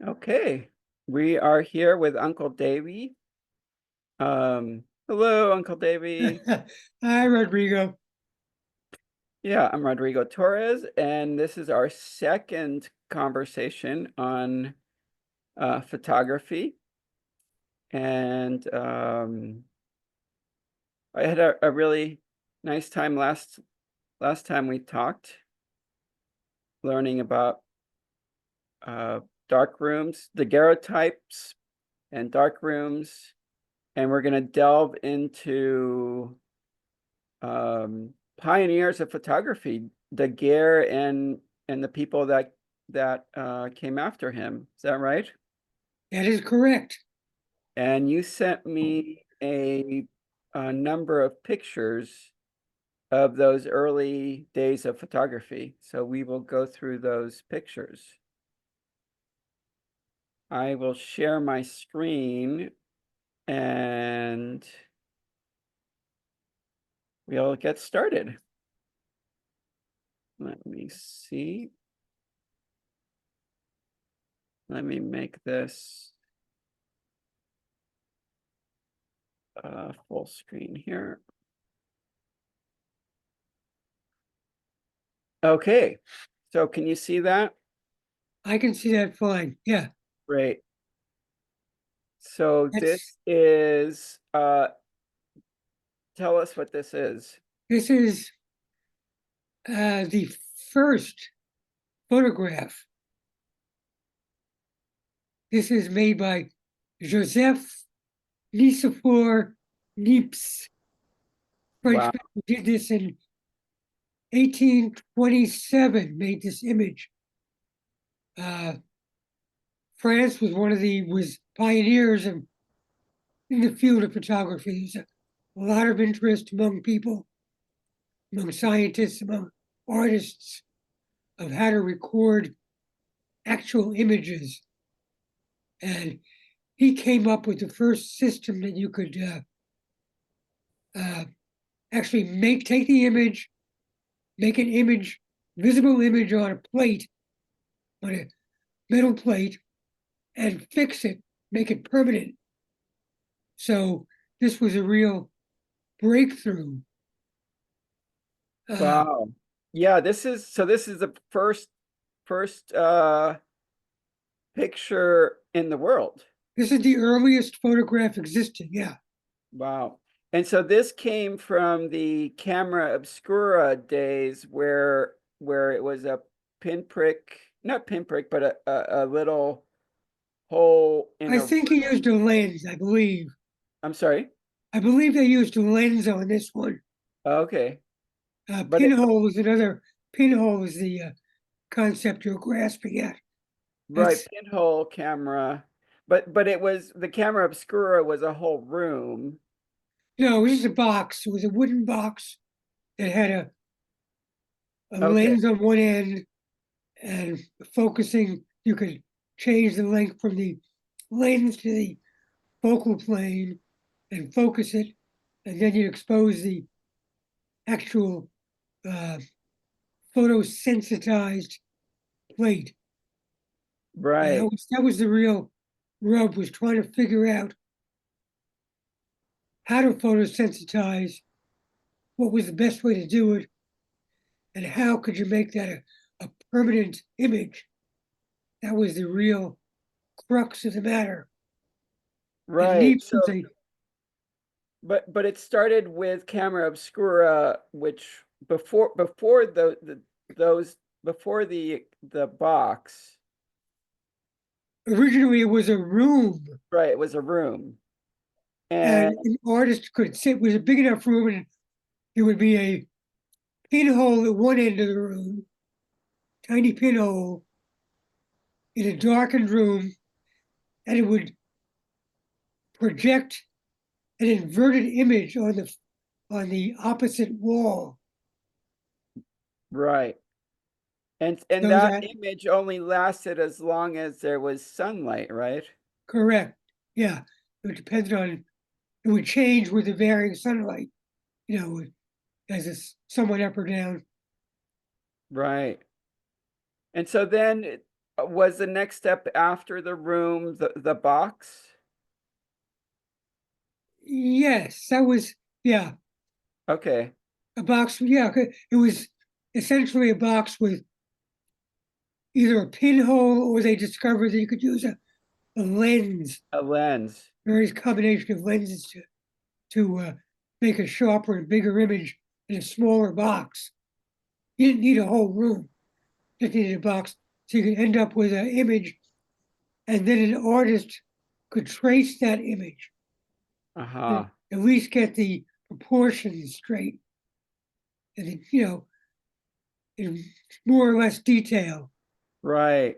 Okay, we are here with Uncle Davey. Hello, Uncle Davey. Hi, Rodrigo. Yeah, I'm Rodrigo Torres, and this is our second conversation on photography. And I had a really nice time last time we talked, learning about uh, dark rooms, daguerreotypes, and dark rooms, and we're going to delve into pioneers of photography, Daguerre and the people that came after him. Is that right? That is correct. And you sent me a number of pictures of those early days of photography. So we will go through those pictures. I will share my screen and we'll get started. Let me see. Let me make this full screen here. Okay, so can you see that? I can see that fine. Yeah, Great. So this that's is, tell us what this is. this is the first photograph. This is made by Joseph Nicéphore Niépce. Wow. Frenchman who did this in 1827. Made this image. Uh, France was pioneers in the field of photography. There's a lot of interest among people, among scientists, among artists of how to record actual images. And he came up with the first system that you could actually take the image, make an image, visible image on a plate, on a metal plate, and fix it, make it permanent. So this was a real breakthrough. Uh, Wow. Yeah, this is the first picture in the world. this is the earliest photograph existing. Yeah. Wow. And so this came from the camera obscura days where it was a pinprick, not pinprick, but a little hole in I a, think he used a lens, I believe. I'm sorry. I believe they used a lens on this one. Okay. But it, Pinhole is another. Pinhole is the concept you're grasping at. right, That's pinhole camera. But it was the camera obscura was a whole room. no, it was just a box. It was a wooden box that had a Okay. lens on one end and focusing. You could change the length from the lens to the focal plane and focus it, and then you expose the actual uh, photosensitized plate. And Right. that was the real rub, was trying to figure out how to photosensitize, what was the best way to do it, and how could you make that a permanent image. That was the real crux of the matter. And Right. Niepce was a But it started with camera obscura, which before those before the box, originally it was a room, right? It was a room, and and an artist could sit. It was a big enough room, and there would be a pinhole at one end of the room, tiny pinhole in a darkened room, and it would project an inverted image on the opposite wall, right, and so that that image only lasted as long as there was sunlight, right? correct. Yeah, it depended on it would change with the varying sunlight, you know, as it's somewhat up or down. Right. And so then was the next step after the room, the box? Yes, that was, yeah, Okay, a box. Yeah, it was essentially a box with either a pinhole, or they discovered that you could use a lens, a lens. various combination of lenses to make a sharper and bigger image in a smaller box. You didn't need a whole room, just needed a box. So you could end up with an image, and then an artist could trace that image and Uh-huh. at least get the proportions straight. And it, in more or less detail. Right.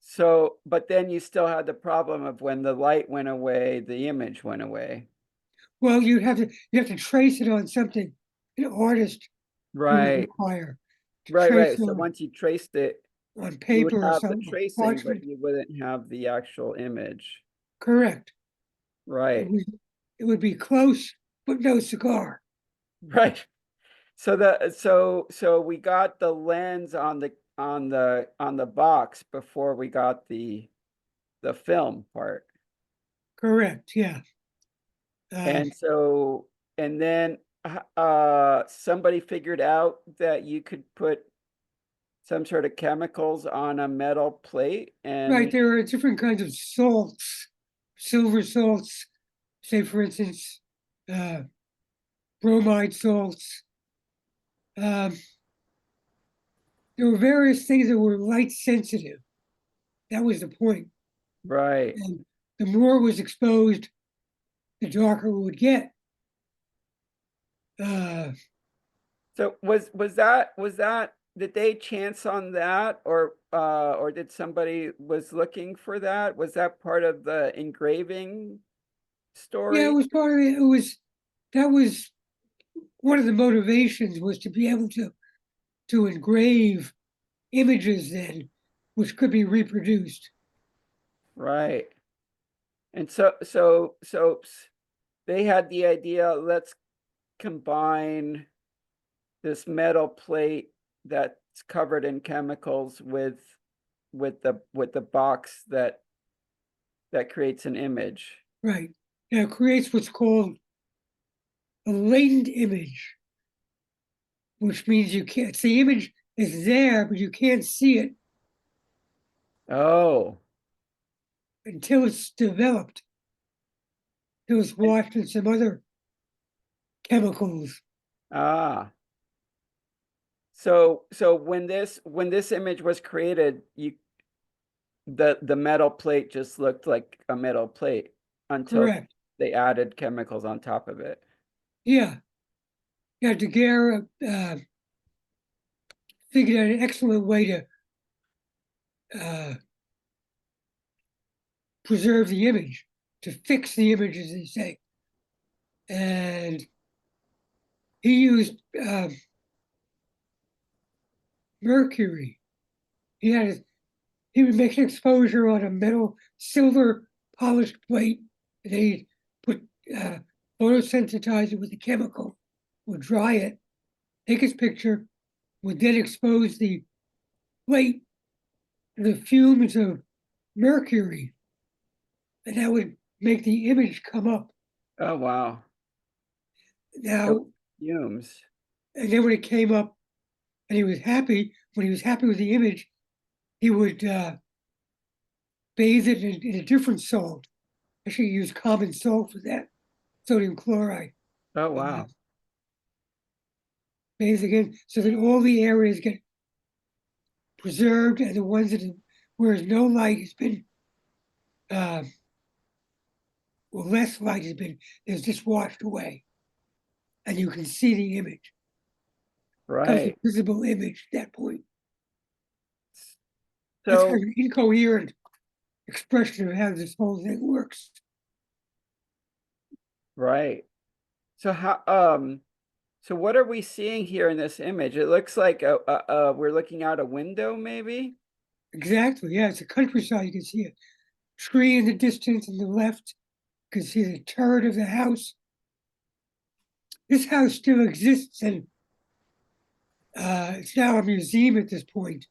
So, but then you still had the problem of when the light went away, the image went away. Well, you have to trace it on something an artist would Right, require to right, trace right. it So once you traced it, on you would paper or have the something, tracing, but parchment. you wouldn't have the actual image. Correct. It Right, would, it would be close, but no cigar. right. So we got the lens on the box before we got the film part. Correct. Yeah. Uh, And so and then somebody figured out that you could put some sort of chemicals on a metal plate right. and There are different kinds of salts, silver salts, say, for instance, uh, bromide salts. Um, there were various things that were light sensitive. That was the point. right. And the more it was exposed, the darker it would get. Uh, So was that did they chance on that or did somebody was looking for that? Was that part of the engraving yeah, it story? was part of it. That was one of the motivations, was to be able to engrave images then, which could be reproduced. Right. And so they had the idea, let's combine this metal plate that's covered in chemicals with the box that creates an image. Right. Now it creates what's called a latent image, which means you can't, the image is there, but you can't see it Oh, until it's developed, until it's and- washed in some other chemicals. ah. So when this image was created, the metal plate just looked like a metal plate until Correct. they added chemicals on top of it. Yeah. Yeah, Daguerre figured out an excellent way to uh, preserve the image, to fix the image, as they say. And he used mercury. He would make an exposure on a metal silver polished plate, and then he'd put photosensitize it with a chemical, would dry it, take his picture, would then expose the plate to the fumes of mercury, and that would make the image come up. Oh, wow. So Now, fumes. and then when it came up and he was happy, when he was happy with the image, he would bathe it in a different salt. Actually, use common salt for that, sodium chloride. Oh, Uh, wow. bathe again, so that all the areas get preserved, and the ones that whereas no light has been, uh, well, less light has been, is just washed away, and you can see the image. It becomes a Right. visible image at that point. That's kind So of an incoherent expression of how this whole thing works. right. So so what are we seeing here in this image? It looks like we're looking out a window, maybe? Exactly. Yeah, it's a countryside. You can see a tree in the distance on the left. You can see the turret of the house. This house still exists, and it's now a museum at this point.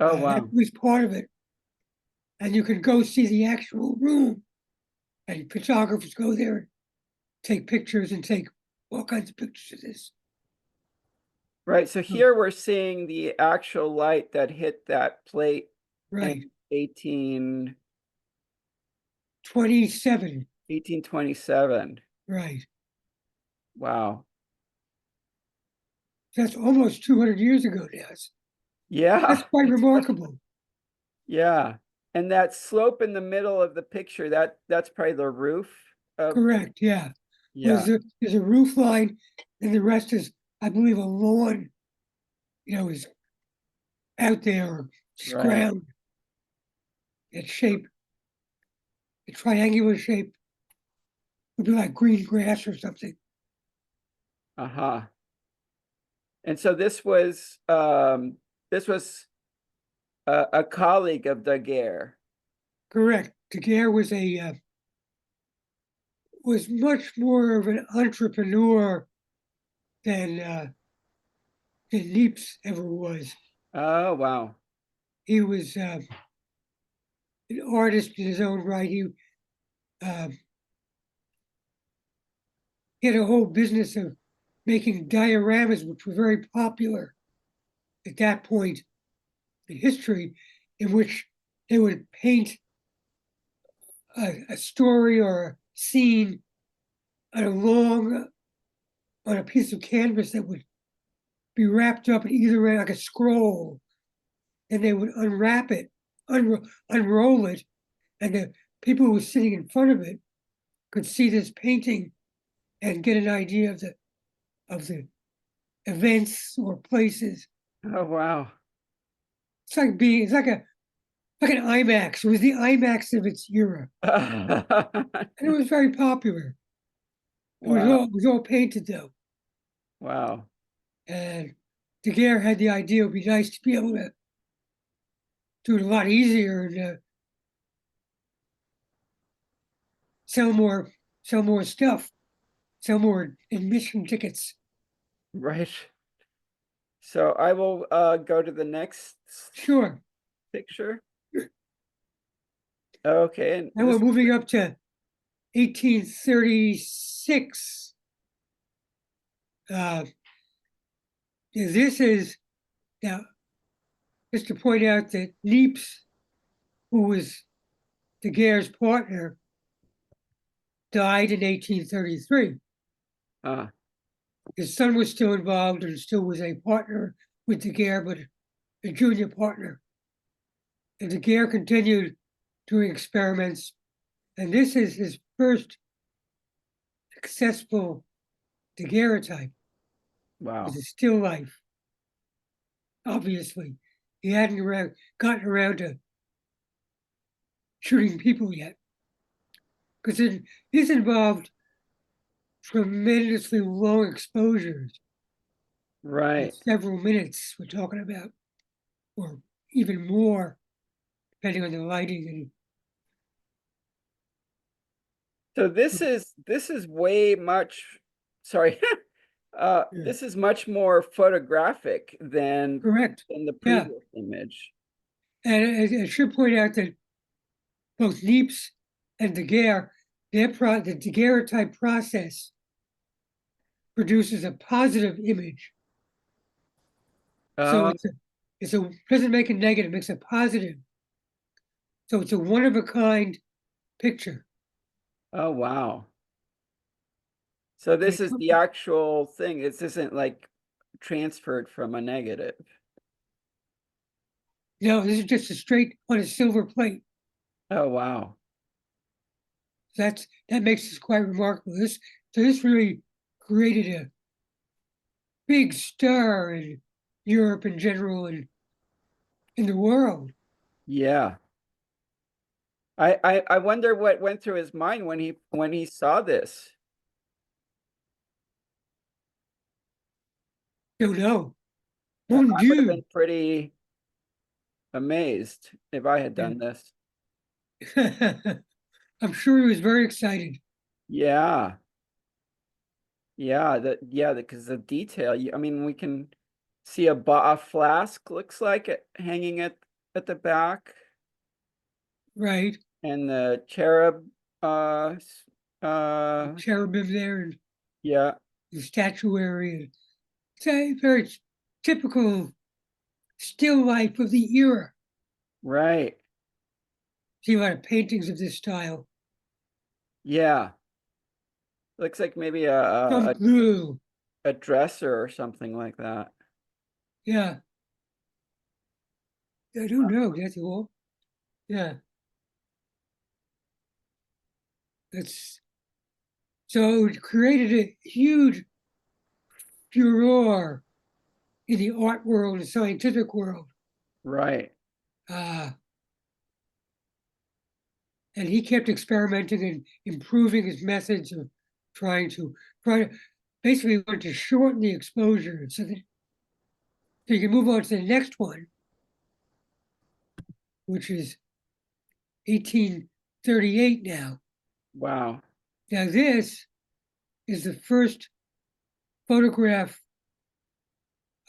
Oh, At wow. least part of it. And you can go see the actual room, and photographers go there and take pictures and take all kinds of pictures of this. Right. So here we're seeing the actual light that hit that plate Right. in 27. 1827. Right. Wow. That's almost 200 years ago now. That's Yeah. quite remarkable. Yeah. And that slope in the middle of the picture, that's probably the roof of, Correct. Yeah. Well, yeah, there's a roof line, and the rest is, I believe, a lawn. Is out there, or just right. ground. Its shape, a triangular shape, would be like green grass or something. Uh-huh. And so this was a colleague of Daguerre. Correct. Daguerre was much more of an entrepreneur than Niépce ever was. Oh, wow. He was an artist in his own right. Uh, he had a whole business of making dioramas, which were very popular at that point in history, in which they would paint a story or a scene on on a piece of canvas that would be wrapped up in either end like a scroll, and they would unwrap it, unroll it, and the people who were sitting in front of it could see this painting and get an idea of the events or places. Oh, wow. It's like an IMAX. It was the IMAX of its era, and it was very popular. Wow. It was all painted though, Wow. and Daguerre had the idea it would be nice to be able to do it a lot easier and sell more, sell more stuff, sell more admission tickets. Right. So I will go to the next Sure. picture. Okay, and And we're moving up to 1836. Uh, this is now just to point out that Niépce, who was Daguerre's partner, died in 1833. uh, His son was still involved and still was a partner with Daguerre, but a junior partner. And Daguerre continued doing experiments, and this is his first successful daguerreotype. wow. It's a still life. Obviously, he hadn't gotten around to shooting people yet, because this involved tremendously long exposures, Right. several minutes. We're talking about, or even more, depending on the lighting. And So this is way much, sorry. yeah, This is much more photographic than correct. the Yeah, previous image. and I should point out that both Niépce and Daguerre, the daguerreotype process produces a positive image. So Oh, it's a doesn't make a negative, makes a positive. So it's a one of a kind picture. oh, wow. So And this is the actual thing. This isn't like transferred from a negative. no, this is just a straight on a silver plate. Oh, wow. That makes this quite remarkable. This really created a big stir in Europe in general and in the world. Yeah. I wonder what went through his mind when he saw this. Don't know. I Mon would have Dieu. been pretty amazed if I had done this. I'm sure he was very excited. Yeah. Yeah, because the detail, I mean, we can see a flask looks like it hanging at at the back right? and the cherub, uh, Cherubim there and yeah, the statuary. And it's a very typical still life of the era. right. See a lot of paintings of this style. Yeah. Looks like maybe Some blue. a dresser or something like that. Yeah. I don't know. That's all. Yeah. That's so it created a huge furor in the art world and scientific world. Right. Uh, and he kept experimenting and improving his methods of try to basically wanted to shorten the exposure so that so you can move on to the next one, which is 1838 now. Wow. Now this is the first photograph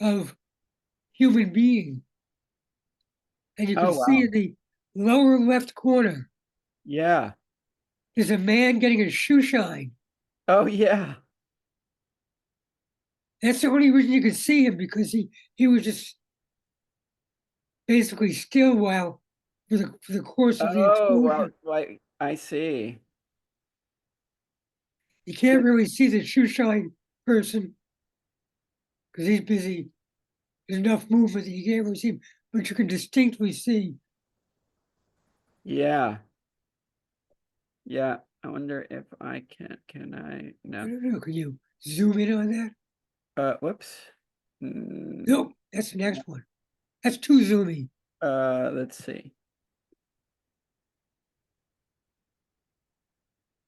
of human being. And you can Oh, see wow. in the lower left corner, Yeah. there's a man getting a shoe shine. Oh, yeah. That's the only reason you could see him because he was just basically still while for the course of the Oh, well, exposure. like I see. You can't really see the shoe shine person because he's busy. There's enough movement that you can't really see him, but you can distinctly see. Yeah. Yeah. I wonder if can I, I no. don't know. Can you zoom in on that? Whoops. Mm, Nope, that's the next one. That's too zoomy. let's see.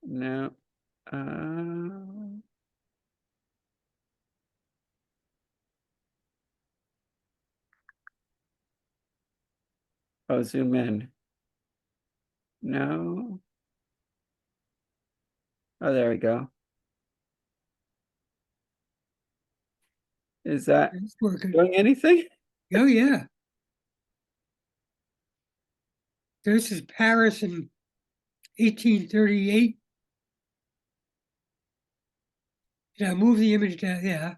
No. Oh, zoom in. No. Oh, there we go. Is that It's working. doing anything? Oh yeah. This is Paris in 1838. Now move the image down. Yeah,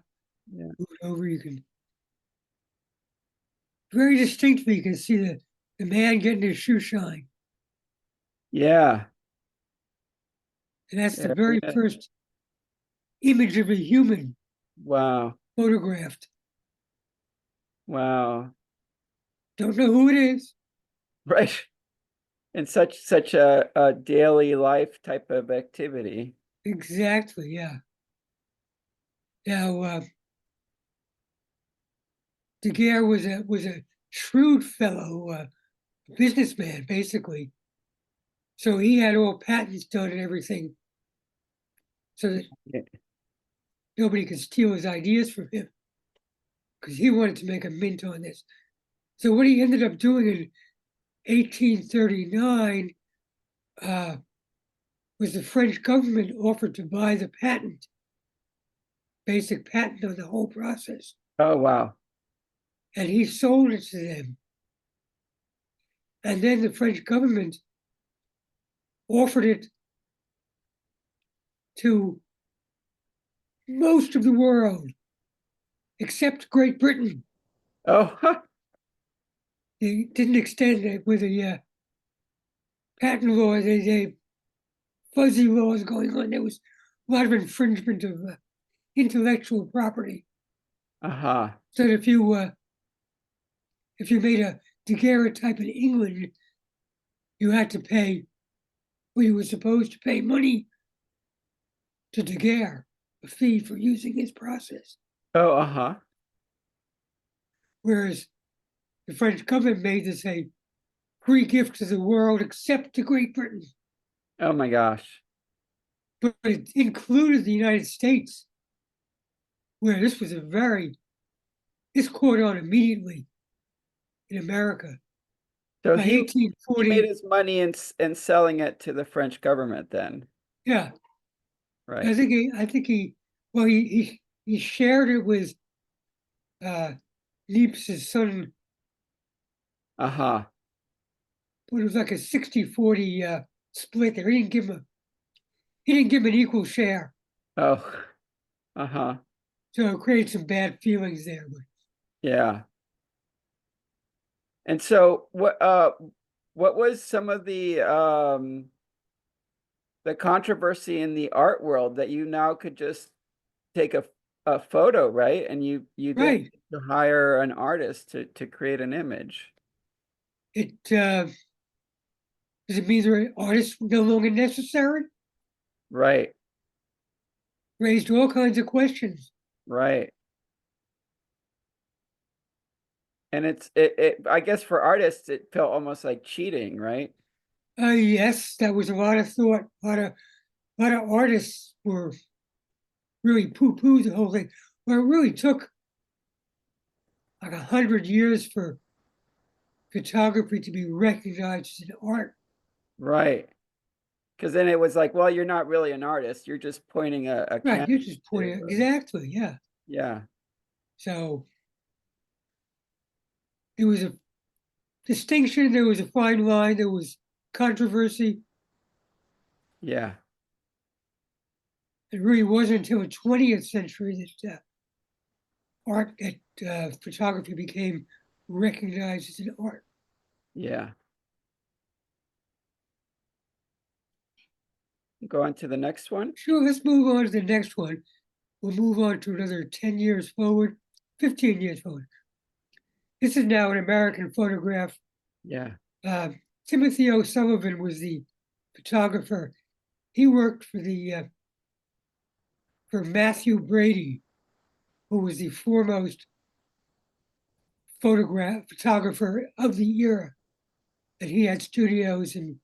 Yeah. move it over. You can very distinctly you can see the man getting his shoe shine. Yeah. And that's the There very it is. first image of a human Wow. photographed. Wow. Don't know who it is. Right. And such a daily life type of activity. Exactly, yeah. Now, Daguerre was a shrewd fellow, businessman, basically. So he had all patents done and everything, so that Yeah. nobody could steal his ideas from him, because he wanted to make a mint on this. So what he ended up doing in 1839 was the French government offered to buy the patent, basic patent on the whole process, Oh, wow. and he sold it to them. And then the French government offered it to most of the world, except Great Britain. Oh, huh. They didn't extend it with a patent law. They fuzzy laws going on. There was a lot of infringement of intellectual property. Uh-huh. So that if you made a daguerreotype in England, you had to pay, well, you were supposed to pay money to Daguerre, a fee for using his process. Oh, uh-huh. Whereas the French government made this a free gift to the world except to Great Britain. Oh my gosh. But it included the United States, where this was this caught on immediately in America. So By he made 1840, his money in selling it to the French government then, yeah, right? I think well, he shared it with Niépce's son, Uh-huh. but it was like a 60-40 split there. He didn't give him an equal share. Oh, uh-huh. So it created some bad feelings there. But Yeah. And so what was some of the controversy in the art world that you now could just take a photo, right? And you didn't right. have to hire an artist to create an image. It does it mean the artists no longer necessary? Right, Raised all kinds of questions. right. And it I guess for artists it felt almost like cheating, right? Yes, that was a lot of thought. A lot of artists were really poo-poo the whole thing. Well, it really took like 100 years for photography to be recognized as an art. Right. Because then it was like, well, you're not really an artist. You're just pointing a Right, camera you're just pointing to, exactly, yeah. yeah, So there was a distinction, there was a fine line, there was controversy. yeah, It really wasn't until the 20th century that photography became recognized as an art. yeah. Go on to the next one. Sure, let's move on to the next one. We'll move on to another 10 years forward, 15 years forward. This is now an American photograph. Yeah. Timothy O'Sullivan was the photographer. He worked for Matthew Brady, who was the foremost photographer of the era. And he had studios in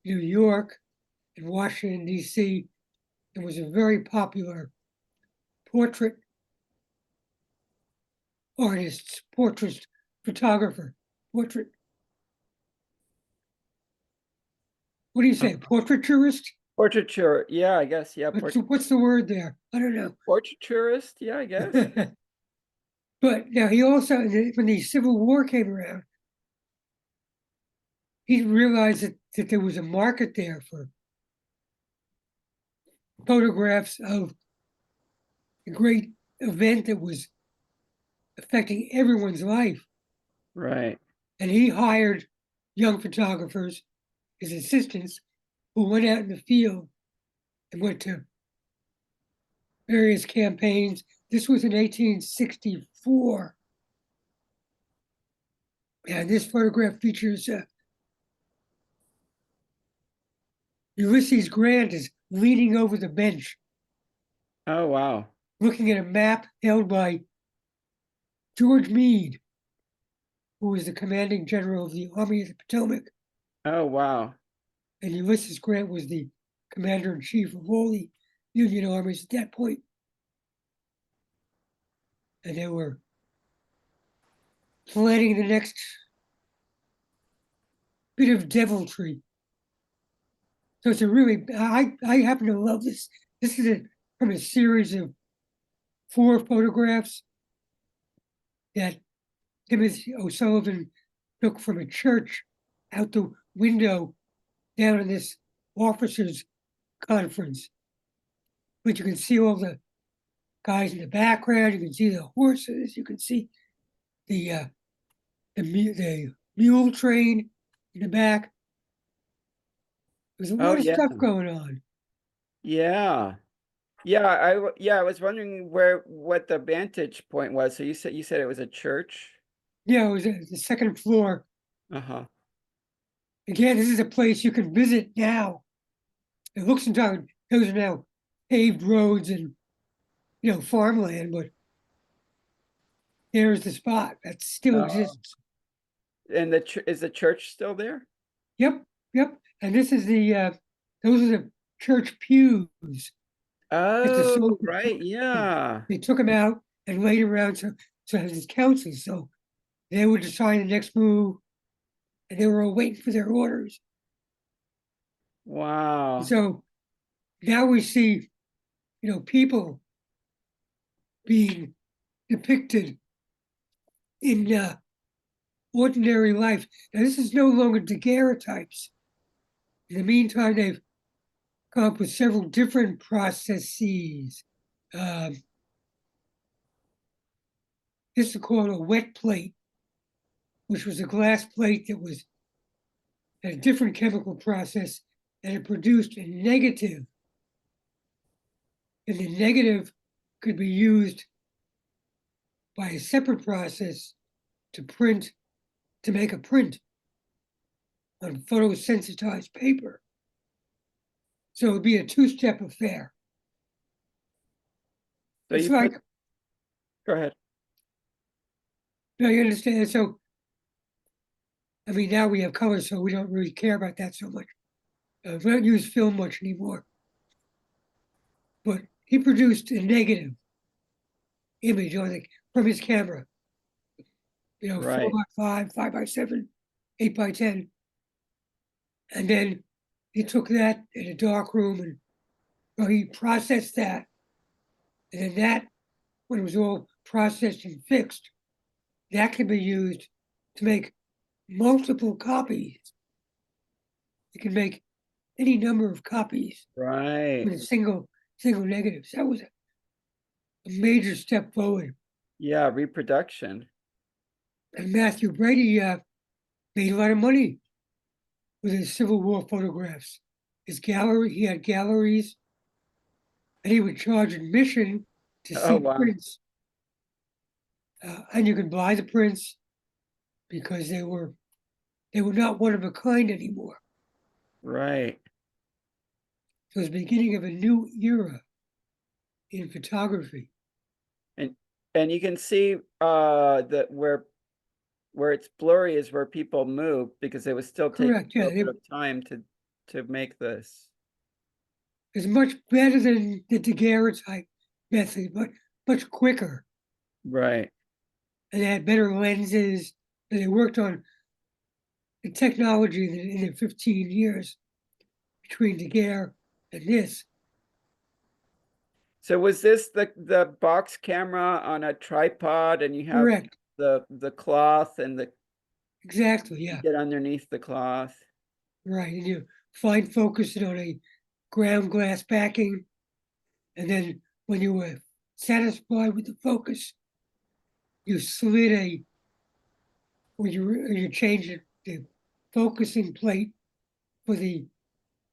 New York and Washington, D.C., and was a very popular portrait artist, portrait photographer, portrait. What do you say, portraiturist? Portraiture. Yeah, I guess. Yeah, What's the word there? I don't know. portraiturist. Yeah, I guess. But now he also, when the Civil War came around, he realized that there was a market there for photographs of a great event that was affecting everyone's life. Right. And he hired young photographers, his assistants, who went out in the field and went to various campaigns. This was in 1864. And this photograph features Ulysses Grant is leaning over the bench, Oh, wow. looking at a map held by George Meade, who was the commanding general of the Army of the Potomac. Oh, wow. And Ulysses Grant was the commander in chief of all the Union armies at that point. And they were planning the next bit of deviltry. So it's a really, I happen to love this. This is from a series of 4 photographs that Timothy O'Sullivan took from a church out the window down in this officers' conference. But you can see all the guys in the background. You can see the horses. You can see the the mule train in the back. There's a Oh, lot of yeah. stuff going on. Yeah. Yeah, I was wondering what the vantage point was. So you said it was a church? Yeah, it was the second floor. Uh-huh. Again, this is a place you can visit now. It looks down; those are now paved roads and farmland, but there's the spot that still Oh. exists. And is the church still there? Yep, yep. And this is those are the church pews that the Oh, soldiers right. Yeah. they took them out and laid around so it was councils. So they would decide the next move, and they were all waiting for their orders. Wow. So now we see, people being depicted in ordinary life. Now, this is no longer daguerreotypes. In the meantime, they've come up with several different processes. This is called a wet plate, which was a glass plate that was had a different chemical process, and it produced a negative. And the negative could be used by a separate process to make a print on photosensitized paper. So it would be a two-step affair. So It's you like, go ahead. no, you understand? So, I mean, now we have color, so we don't really care about that so much. We don't use film much anymore. But he produced a negative image from his camera. You know, Right. 4x5, 5x7, 8x10. And then he took that in a dark room and he processed that. And then that, when it was all processed and fixed, that can be used to make multiple copies. You can make any number of copies Right. with a single negative. So that was a major step forward. Yeah, reproduction. And Matthew Brady made a lot of money with his Civil War photographs. He had galleries, and he would charge admission to Oh, see wow. prints. And you could buy the prints because they were not one of a kind anymore. Right. So it was the beginning of a new era in photography. And you can see that where it's blurry is where people move because it was still taking Correct. a Yeah, little bit of time to make this. it's much better than the daguerreotype method, but much quicker. Right. And they had better lenses, and they worked on the technology in the 15 years between Daguerre and this. So was this the box camera on a tripod and you have Correct. the cloth and Exactly. you Yeah. get underneath the cloth? Right. And you fine focus it on a ground glass backing. And then when you were satisfied with the focus, you slid you changed the focusing plate for the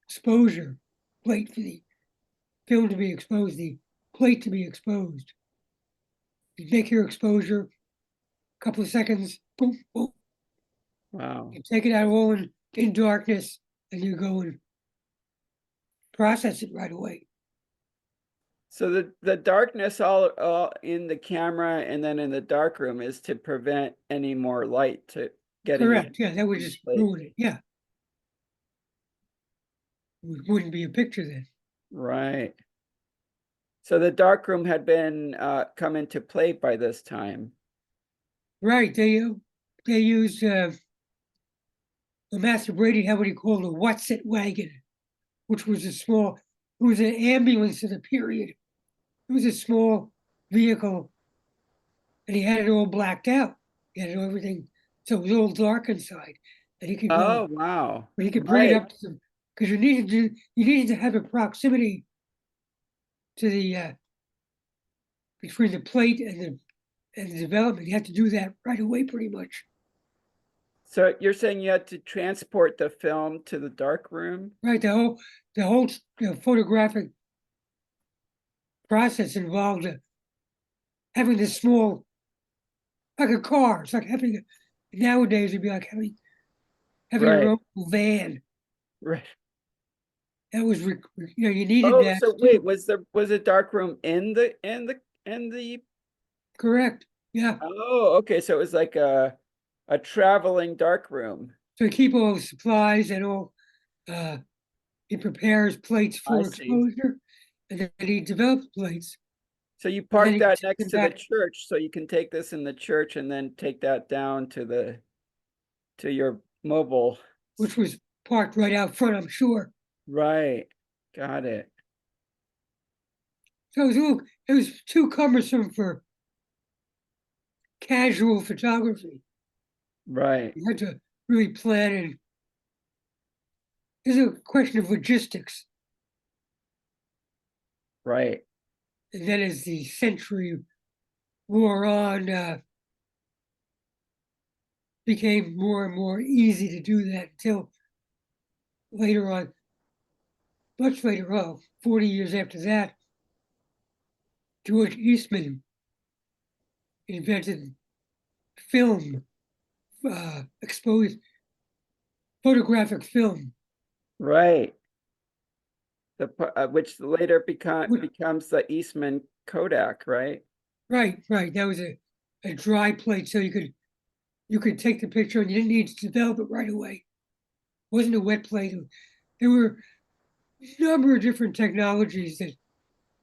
exposure plate for the film to be exposed, the plate to be exposed. You make your exposure, a couple of seconds, boom, boom. Wow. You take it out all in darkness, and you go and process it right away. So the darkness all in the camera and then in the dark room is to prevent any more light to getting in Correct. Yeah, that would the just plate. ruin it. Yeah. It wouldn't be a picture then. Right. So the dark room had been come into play by this time. Right. They used Master Brady had what he called a what's it wagon, which was it was an ambulance of the period. It was a small vehicle, and he had it all blacked out. He had everything, so it was all dark inside, and he could Oh, go, wow. but he could bring it Right. up to them because you needed to have a proximity to the between the plate and the development. You had to do that right away, pretty much. So you're saying you had to transport the film to the dark room? Right, the whole photographic process involved having this small, like a car. It's like having nowadays it'd be like having Right. your own van. Right. That was you needed Oh, that so too. wait, was a dark room in the Correct. Yeah. Oh, okay. So it was like a traveling dark room. So keep all the supplies and all. Uh, he prepares plates I for see. exposure, and then he develops plates, So you and then park he that takes next them to the back, church, so you can take this in the church and then take that down to your mobile. which was parked right out front, I'm sure. Right. Got it. So it was too cumbersome for casual photography. Right. You had to really plan, and there's a question of logistics. Right. And then as the century wore on, became more and more easy to do that until later on, much later on, 40 years after that, George Eastman invented film, exposed photographic film, Right. Which later which becomes the Eastman Kodak, right? right, right. That was a dry plate, so you could take the picture and you didn't need to develop it right away. It wasn't a wet plate. There were a number of different technologies that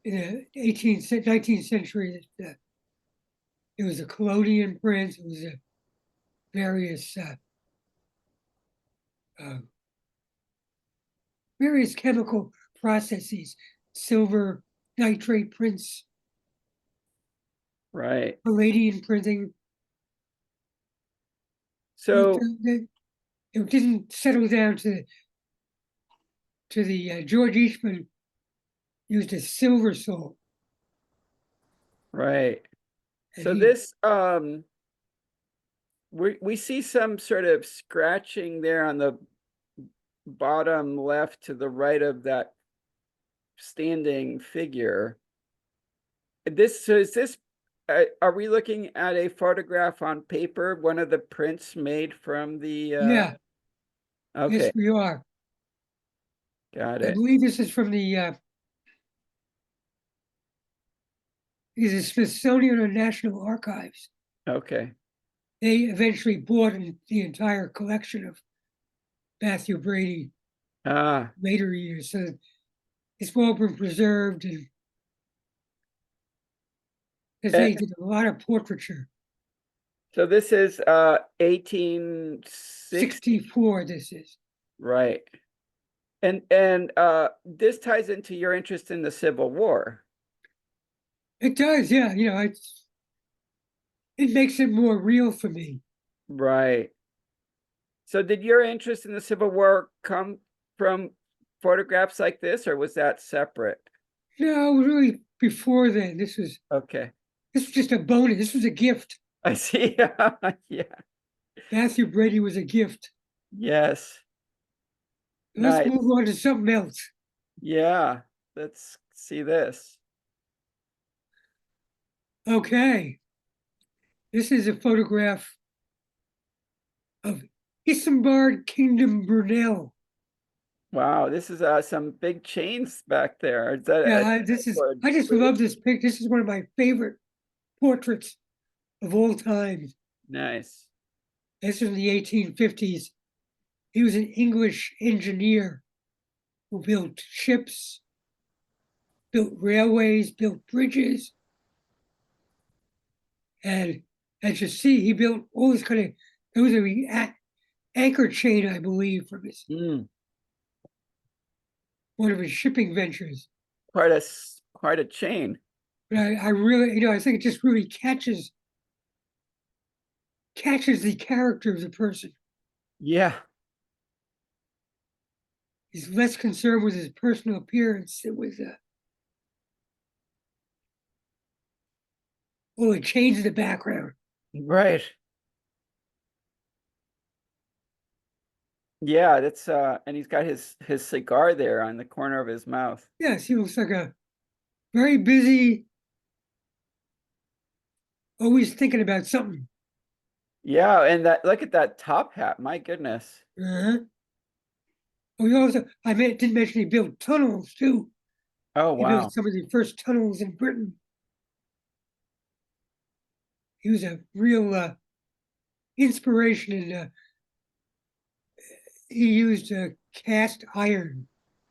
in the 18th, 19th century that it was a collodion print, it was a various uh, various chemical processes, silver nitrate prints, Right. palladium printing. But So, it didn't settle down to the George Eastman used a silver salt, right. and So he this we see some sort of scratching there on the bottom left to the right of that standing figure. Is this are we looking at a photograph on paper, one of the prints made from the yeah, yes okay, we are. got I it. believe this is from the is the Smithsonian or National Archives. Okay. They eventually bought the entire collection of Matthew Brady Ah, later years, so it's well been preserved, and because eh, they did a lot of portraiture. so this is 1860, 64, this is. right. And this ties into your interest in the Civil War. It does, yeah. It makes it more real for me. Right. So did your interest in the Civil War come from photographs like this, or was that separate? No, really before then. Okay. This was just a bonus. This was a gift. I see. Yeah. Matthew Brady was a gift. Yes. Let's Nice. move on to something else. Yeah. Let's see this. Okay. This is a photograph of Isambard Kingdom Brunel. Wow, this is some big chains back there. Is that Yeah, a or a I just jewelry? love this pic. This is one of my favorite portraits of all time. Nice. This was in the 1850s. He was an English engineer who built ships, built railways, built bridges. And as you see, he built all this kind of, those are the anchor chain, I believe, from his Mm, one of his shipping ventures. quite a chain. But I really, I think it just really catches the character of the person. Yeah. He's less concerned with his personal appearance than with the chains in the background. Right. Yeah, that's and he's got his cigar there on the corner of his mouth. Yes, he looks like a very busy, always thinking about something. Yeah, and that look at that top hat. My goodness. Uh-huh. Oh, he also, didn't mention he built tunnels too. Oh, He built wow. some of the first tunnels in Britain. He was a real inspiration, and he used cast iron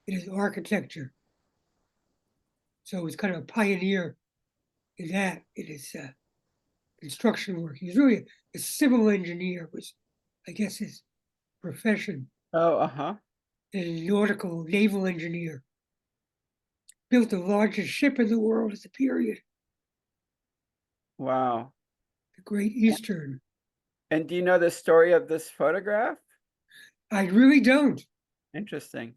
in his architecture. So he was kind of a pioneer in that, in his construction work. He was really a civil engineer, was, I guess, his profession, Oh, uh-huh. and a nautical naval engineer. Built the largest ship in the world at the period, Wow. the Great Eastern. And do you know the story of this photograph? I really don't, Interesting.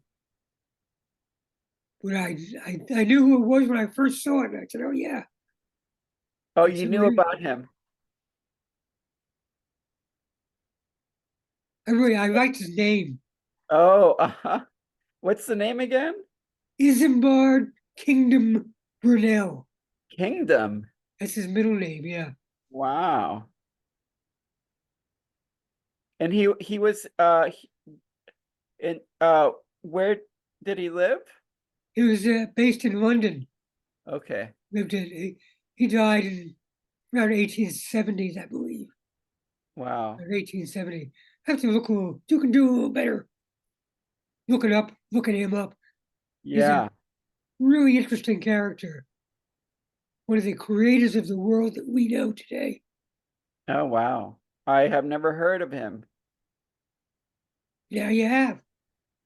but I knew who it was when I first saw it. And I said, "Oh yeah, Oh, that's you who knew it is." about him. I liked his name, Oh, what's the name again? Isambard Kingdom Brunel. Kingdom. That's his middle name. Yeah, Wow. And he was in where did he live? he was based in London. Okay. Lived in he died in around 1870s, I believe. Wow. Or 1870. I have to look a little. You can do a little better. Looking him up. He's a Yeah. really interesting character. One of the creators of the world that we know today. Oh, wow. I have never heard of him. Now you have.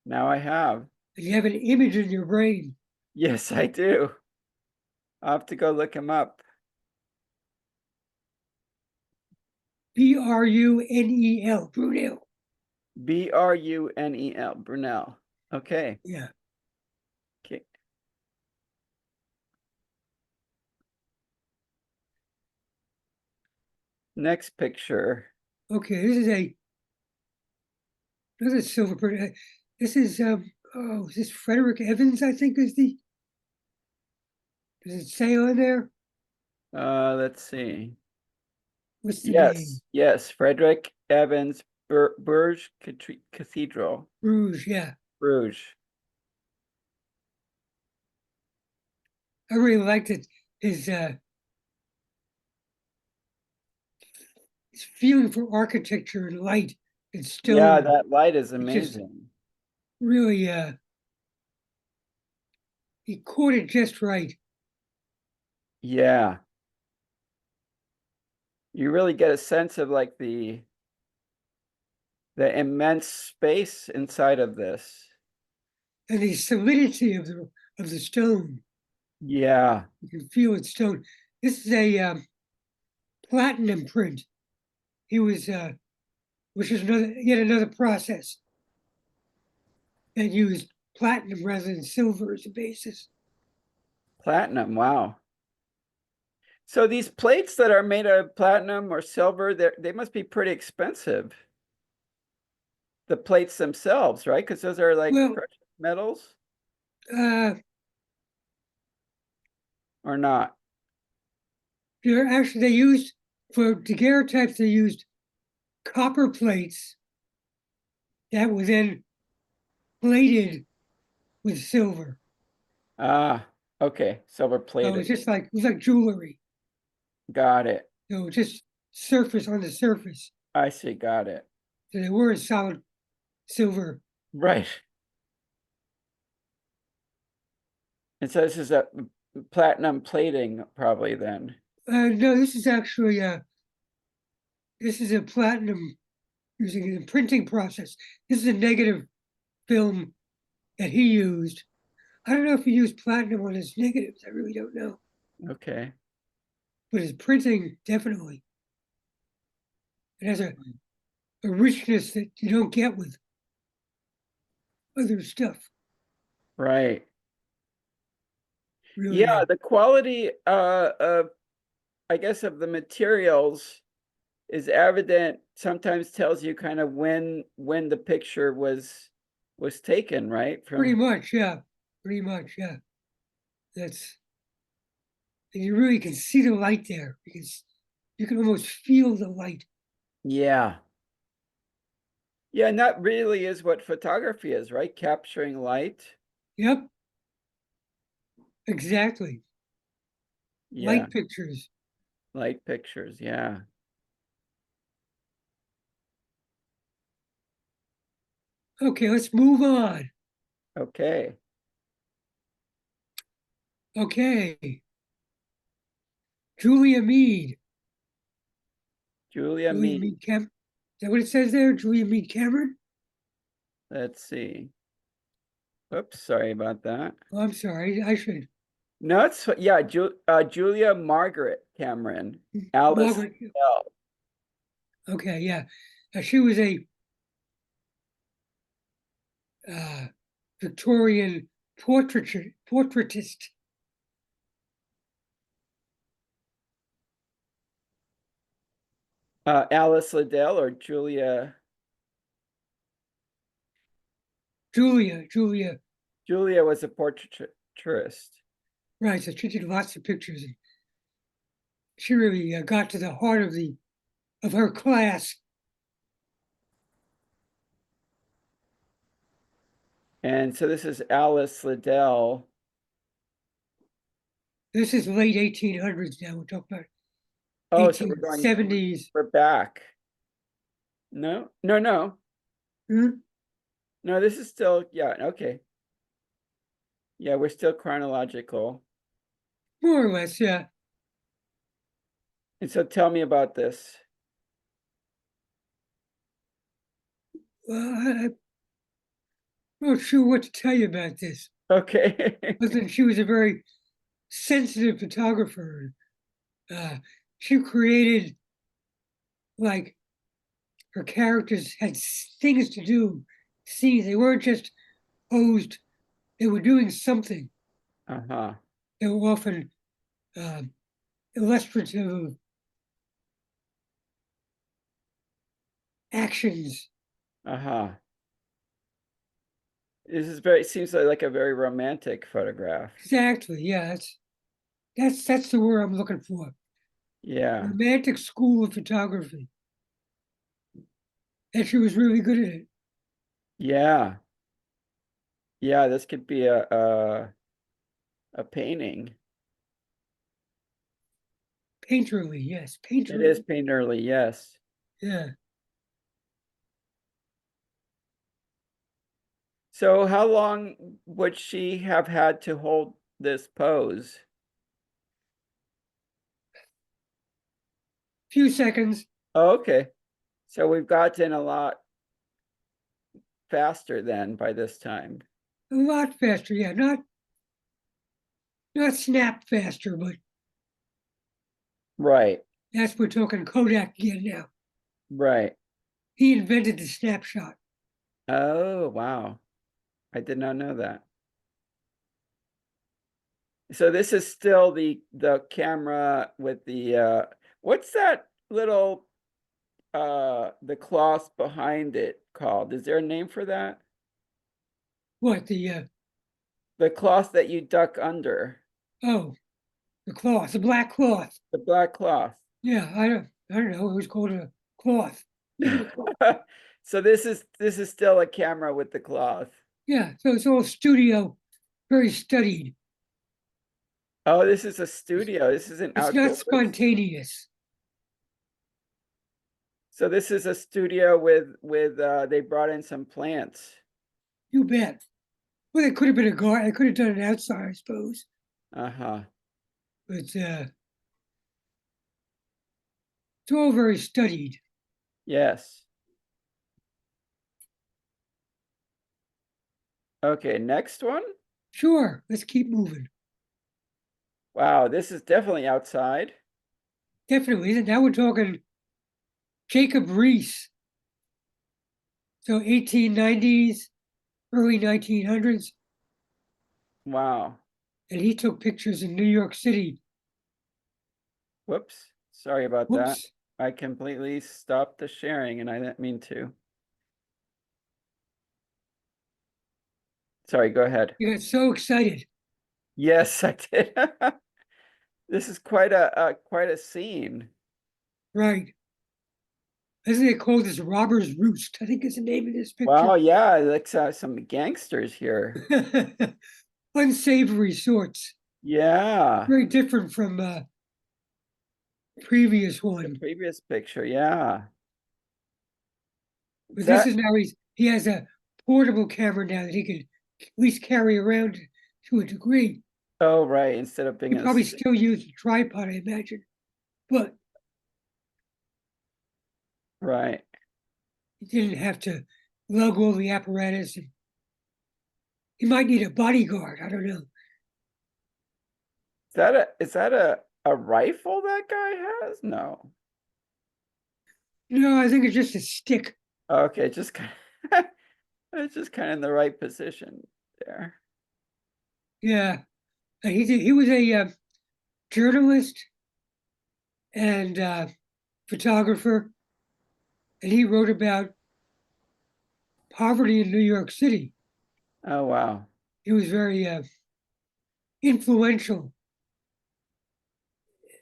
Now I have. And you have an image in your brain. Yes, I do. I'll have to go look him up. Brunel. Brunel. Brunel. Brunel. Okay. Yeah. Okay. Next picture. Okay. This is silver. This is is this Frederick Evans? I think is the. Does it say on there? Let's see. What's the name? Yes, yes. Frederick Evans, Bruges Cathedral, Bruges. Yeah. Bruges. I really liked it. His feeling for architecture and light and Yeah, stone. that light is It just amazing. really he caught it just right. Yeah. You really get a sense of like the immense space inside of this. And the solidity of the stone. Yeah. You can feel it's stone. This is a platinum print. He was which is yet another process that used platinum rather than silver as a basis. Platinum. Wow. So these plates that are made of platinum or silver, they must be pretty expensive. The plates themselves, right? Because those are like Well, precious metals uh, or not? they used for daguerreotypes, they used copper plates that were then plated with silver. Ah, okay. Silver So it's plated. just like it was like jewelry. Got it. So just surface on the surface. I see. Got it. So they were solid silver. Right. And so this is a platinum plating probably then. No, this is a platinum using the printing process. This is a negative film that he used. I don't know if he used platinum on his negatives. I really don't know. Okay. But his printing definitely. It has a richness that you don't get with other stuff. Right. Really, Yeah, the quality of I guess of the materials is evident, sometimes tells you kind of when the picture was taken, right? pretty From much, yeah. Pretty much, yeah. That's and you really can see the light there because you can almost feel the light. yeah. Yeah, and that really is what photography is, right? Capturing light. Yep, exactly. Yeah, Light pictures. light pictures, yeah. Okay, let's move on. Okay. Okay, Julia Mead. Julia Julia Mead. Mead Cameron. Is that what it says there? Julia Mead Cameron? Let's see. Oops, sorry about that. Oh, I'm sorry. I should. No, it's yeah, Julia Margaret Cameron, Alice Margaret. Bell. Okay, yeah. She was a Victorian portraitist. Alice Liddell or Julia? Julia. Julia was a portraiturist. Right, so she did lots of pictures. And she really got to the heart of her class. And so this is Alice Liddell. This is late 1800s now. We're talking about Oh, so we're going, 1870s. we're back. No, no, no. Hmm? No, this is still, yeah, okay. Yeah, we're still chronological. More or less, yeah. And so tell me about this. Well, I'm not sure what to tell you about this. Okay. Other than she was a very sensitive photographer. She created, like, her characters had things to do, scenes. They weren't just posed, they were doing something. Uh-huh. They were often uh, illustrative of actions. Uh-huh. This is very, seems like a very romantic photograph. Exactly, yeah. That's the word I'm looking for. Yeah. Romantic school of photography. And she was really good at it. Yeah. Yeah, this could be a painting. Painterly, yes, It is painterly. painterly, yes. Yeah. So how long would she have had to hold this pose? Few seconds, Oh, okay. So we've gotten a lot faster then by this time. a lot faster, yeah. Not snap faster, but Right, that's we're talking Kodak again now. right. He invented the snapshot. Oh, wow. I did not know that. So this is still the camera with the what's that little the cloth behind it called? Is there a name for that? What The cloth that you duck under. oh, the cloth, the black cloth. The black cloth. Yeah, I don't know. It was called a cloth. So this is still a camera with the cloth. Yeah, so it's all studio, very studied. Oh, this is a studio. This isn't It's not outdoors. spontaneous. So this is a studio with they brought in some plants. You bet. Well, it could have been a garden. I could have done it outside, I suppose. Uh-huh. But it's all very studied. Yes. Okay, next one. Sure, let's keep moving. Wow, this is definitely outside. Definitely. Now we're talking Jacob Riis. So 1890s, early 1900s. Wow. And he took pictures in New York City. Whoops. Sorry about that. Whoops. I completely stopped the sharing and I didn't mean to. Sorry, go ahead. You got so excited. Yes, I did. This is quite a scene. Right. Isn't it called this Robber's Roost? I think is the name of this picture. Wow, yeah, like some gangsters here. Unsavory sorts. Yeah. Very different from previous The one. previous picture, yeah. Is But this that is now he has a portable camera now that he can at least carry around to a degree. oh right, instead of being He a probably still use a tripod, I imagine. But right. he didn't have to lug all the apparatus and he might need a bodyguard. I don't know. Is that a rifle that guy has? No. No, I think it's just a stick. Okay, just kind of, it's just kind of in the right position there. Yeah. He was a journalist and photographer, and he wrote about poverty in New York City. Oh, wow. He was very influential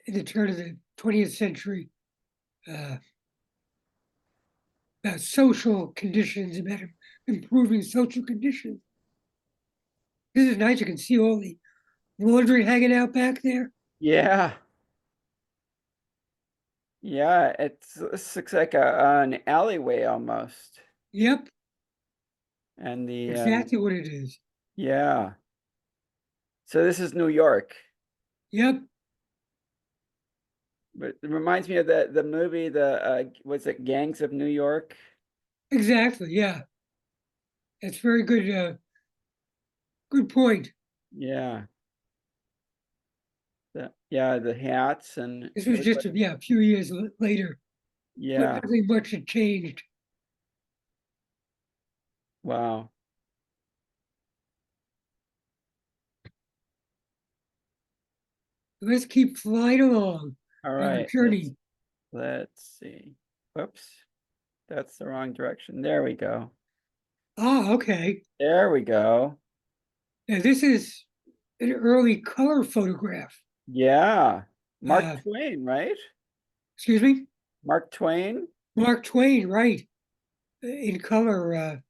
in the turn of the 20th century uh, about social conditions, about improving social conditions. This is nice. You can see all the laundry hanging out back there. Yeah. Yeah, this looks like an alleyway almost. Yep, And the exactly what it is. yeah. So this is New York. Yep, But it reminds me of the movie, the was it Gangs of New York? exactly. Yeah, that's very good. Good point. Yeah. Yeah, the hats and This it was looks just like a few years later, but yeah. nothing much had changed. Wow. Let's keep flying along All on our right. journey. Let's see. Whoops. That's the wrong direction. There we go. Ah, okay. There we go. Now this is an early color photograph. Yeah. Mark Uh, Twain, right? excuse me, Mark Twain? Mark Twain, right? In color,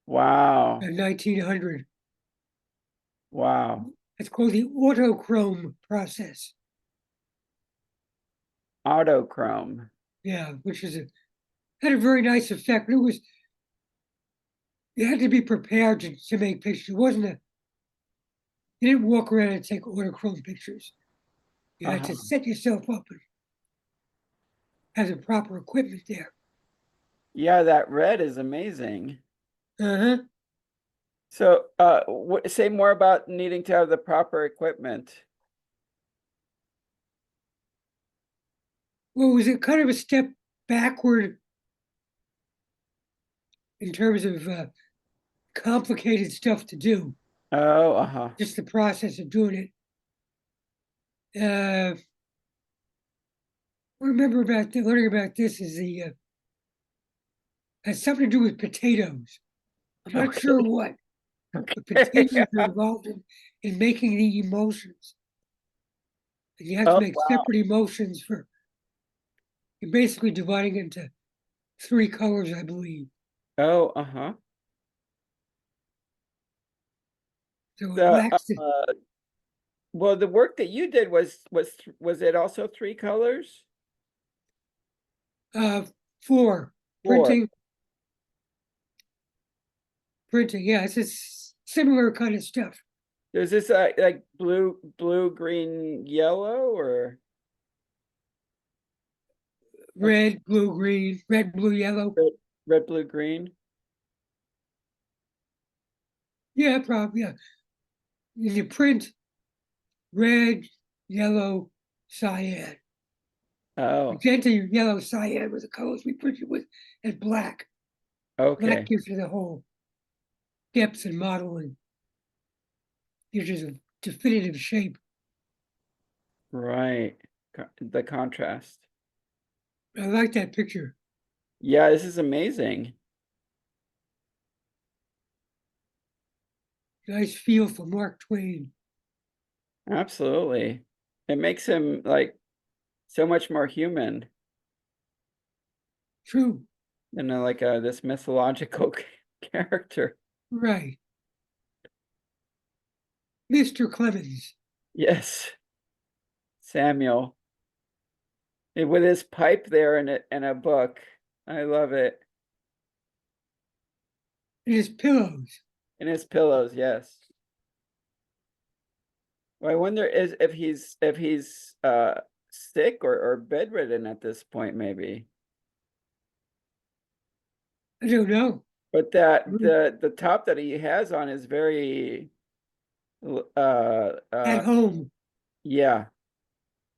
Wow. 1900. Wow. It's called the autochrome process. Autochrome. Yeah, which had a very nice effect. But it was you had to be prepared to make pictures. It wasn't a you didn't walk around and take autochrome pictures. You had to Uh-huh. set yourself up and have the proper equipment there. Yeah, that red is amazing. Uh-huh. So, say more about needing to have the proper equipment. Well, was it kind of a step backward in terms of complicated stuff to do? Oh, uh-huh. Just the process of doing it. Remember about learning about this is the has something to do with potatoes. I'm not Okay. sure what, but Okay. potatoes are involved in making the emulsions. And you have to Oh, make wow. separate emulsions for you're basically dividing into three colors, I believe. Oh, uh-huh. So it The lacks the well, the work that you did was it also three colors? uh for Four. printing, printing. Yeah, it's a similar kind of stuff. Is this like blue, green, yellow, or what's Red, blue, green, red, blue, yellow. red, blue, green? Yeah, probably. Yeah. And you print red, yellow, cyan. Oh, Magenta, yellow, cyan was the colors we printed with, and black. Black okay. gives you the whole depth and modeling, gives you a definitive shape. Right. The contrast. I like that picture. Yeah, this is amazing. Nice feel for Mark Twain. Absolutely. It makes him like so much more human True. than like this mythological character. Right. Mr. Clemens. Yes, Samuel. With his pipe there in a book. I love it. And his pillows. And his pillows, yes. Well, I wonder if he's sick or bedridden at this point, maybe. I don't know. But that the top that he has on is very At home. yeah.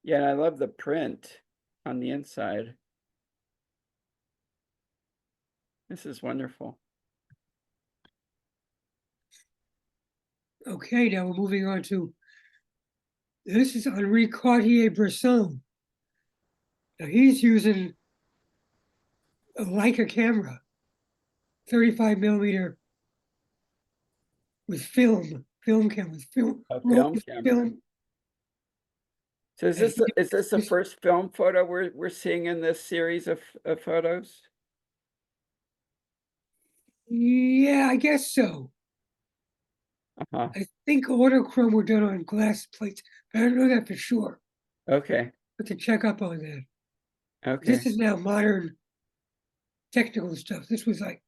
Yeah, and I love the print on the inside. This is wonderful. Okay, now we're moving on to, this is Henri Cartier-Bresson. Now he's using a Leica camera, 35 millimeter with film camera, with film, A roll film with camera. film. So is And this the first film photo we're seeing in this series of photos? Yeah, I guess so. Uh-huh. I think autochrome were done on glass plates, but I don't know that for sure. Okay. Have to check up on that. Okay. This is now modern technical stuff. This was like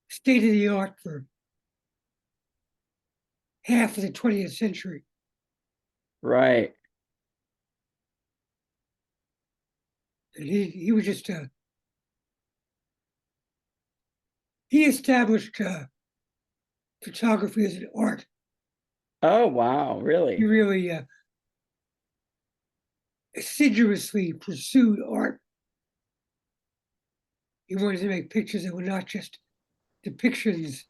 state of the art for half of the 20th century. Right. And he was just he established photography as an art. Oh, wow, He really? really assiduously pursued art. He wanted to make pictures that were not just depictions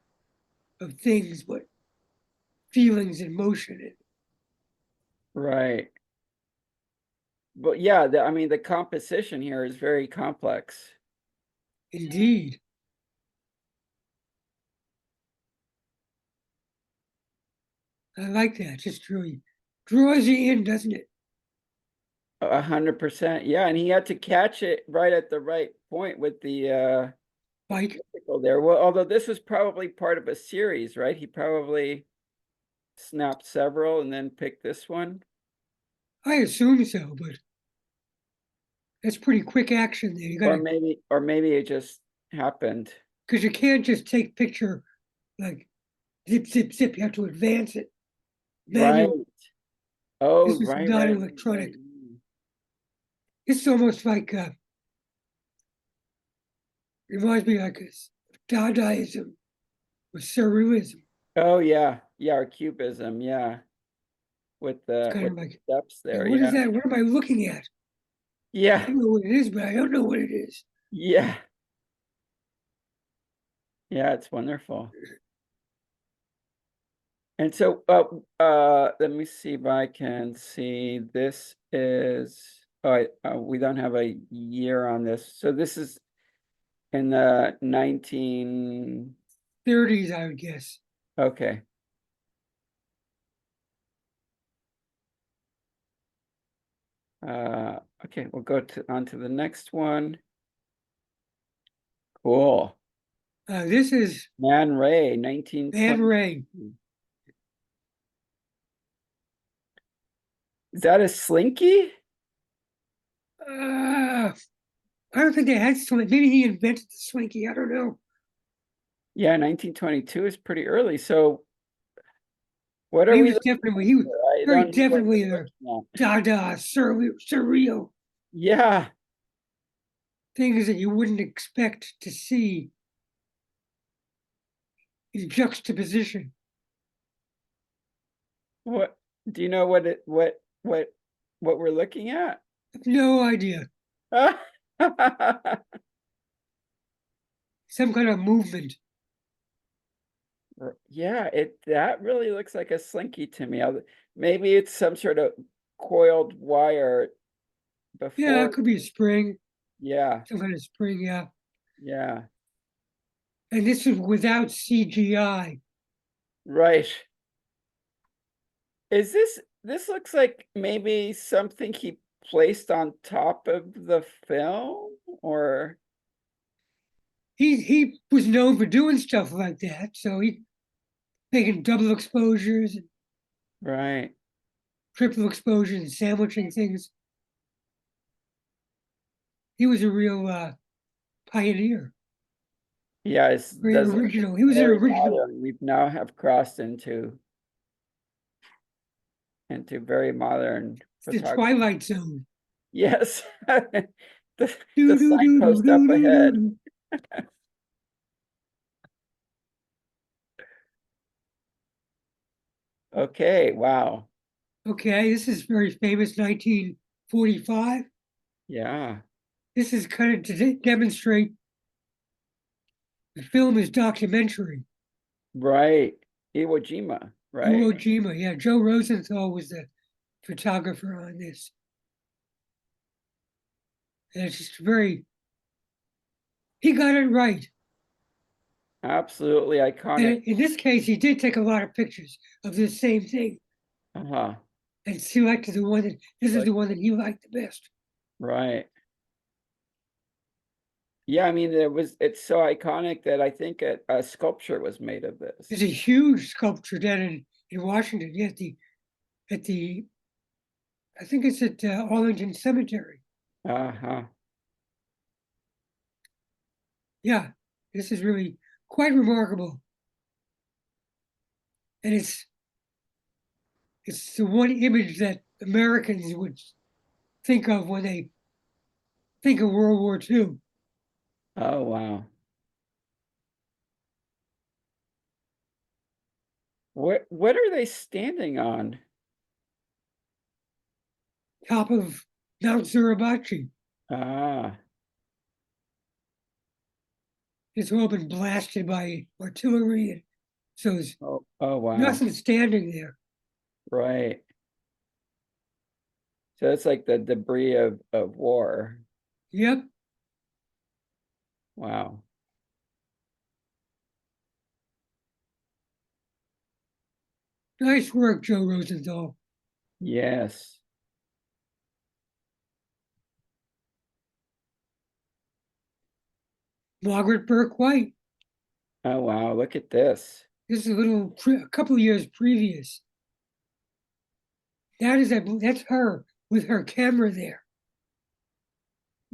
of things, but feelings and motion. Right. But yeah, I mean, the composition here is very complex. Indeed. I like that. Just really draws you in, doesn't it? 100%. Yeah, and he had to catch it right at the right point with the Like, there. Well, although this was probably part of a series, right? He probably snapped several and then picked this one. I assume so, but that's pretty quick action there. You Or gotta, maybe it just happened. because you can't just take picture like zip, zip, zip. You have to advance it. Right. Manual. Oh, This was right, not right, electronic. right. It's almost like reminds me like Dadaism or Surrealism. Oh yeah, yeah, or cubism, yeah. With It's the kind of like, steps there, what is yeah. that? What am I looking at? Yeah, I know what it is, but I don't know what it is. yeah. Yeah, it's wonderful. And so let me see if I can see. This is we don't have a year on this. So this is in the 19 30s, I would guess. okay. Okay, we'll go on to the next one. Cool. This is Man Ray, Man 1920. Ray. Is that a slinky? I don't think they had slinky. Maybe he invented the slinky. I don't know. Yeah, 1922 is pretty early. So what are He we was looking definitely, at he was here? I very don't know what definitely we're a looking at. Dada, surreal Yeah. things that you wouldn't expect to see in juxtaposition. What do you know what we're looking at? I have no idea. Some kind of movement. Yeah, that really looks like a slinky to me. Maybe it's some sort of coiled wire Yeah, before. it could be a spring, Yeah, some kind of spring, yeah. yeah, And this is without CGI. right. This looks like maybe something he placed on top of the film or He was known for doing stuff like that. So he making double exposures and right. triple exposures and sandwiching things. He was a real pioneer, Yeah, it very does look original. He was an very original. modern. We've now have crossed into very modern It's the photography. Twilight Zone. Yes. The Do, do, do, do, signpost up do, do, do, ahead. do. Okay, wow. Okay, this is very famous 1945. Yeah. This is kind of to demonstrate The film is documentary. Right. Iwo Jima, right? Iwo Jima, yeah. Joe Rosenthal was the photographer on this. And it's just he got it right. Absolutely And iconic. in this case, he did take a lot of pictures of this same thing Uh-huh. and selected the one this is Like, the one that he liked the best. right. Yeah, I mean, it's so iconic that I think a sculpture was made of There's this. a huge sculpture down in Washington, yeah, at the I think it's at Arlington Cemetery. Uh-huh. Yeah, this is really quite remarkable. And it's the one image that Americans would think of when they think of World War II. Oh, wow. What are they standing on? Top of Mount Suribachi. Ah, It's all been blasted by artillery, and so there's oh wow. nothing standing there. Right. So it's like the debris of war. Yep, Wow. nice work, Joe Rosenthal. Yes. Margaret Burke White. Oh wow, look at this. This is a couple of years previous. That's her with her camera there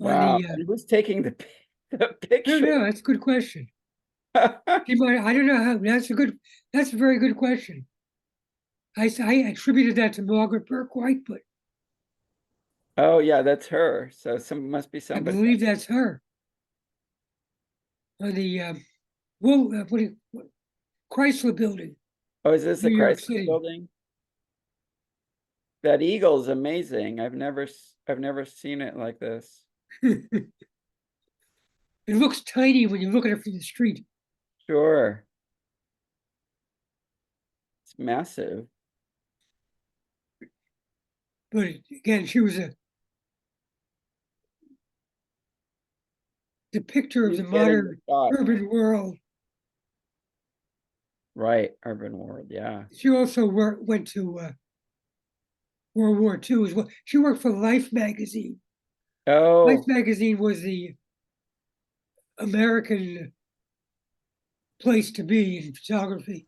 on Wow. the. And who's taking the I don't picture? know. That's a good question. She might. I don't know how. That's a very good question. I attributed that to Margaret Burke White, but Oh yeah, that's her. So some must be I somebody. believe that's her on the well, Chrysler Building, Oh, is this the New York Chrysler City. building? That eagle's amazing. I've never seen it like this. It looks tiny when you look at it from the street. Sure. It's massive. But again, she was a depictor of Who's the getting the modern shot? urban world. Right, urban world, yeah. She also went to World War II as well. She worked for Life magazine. Life Oh, magazine was the American place to be in photography.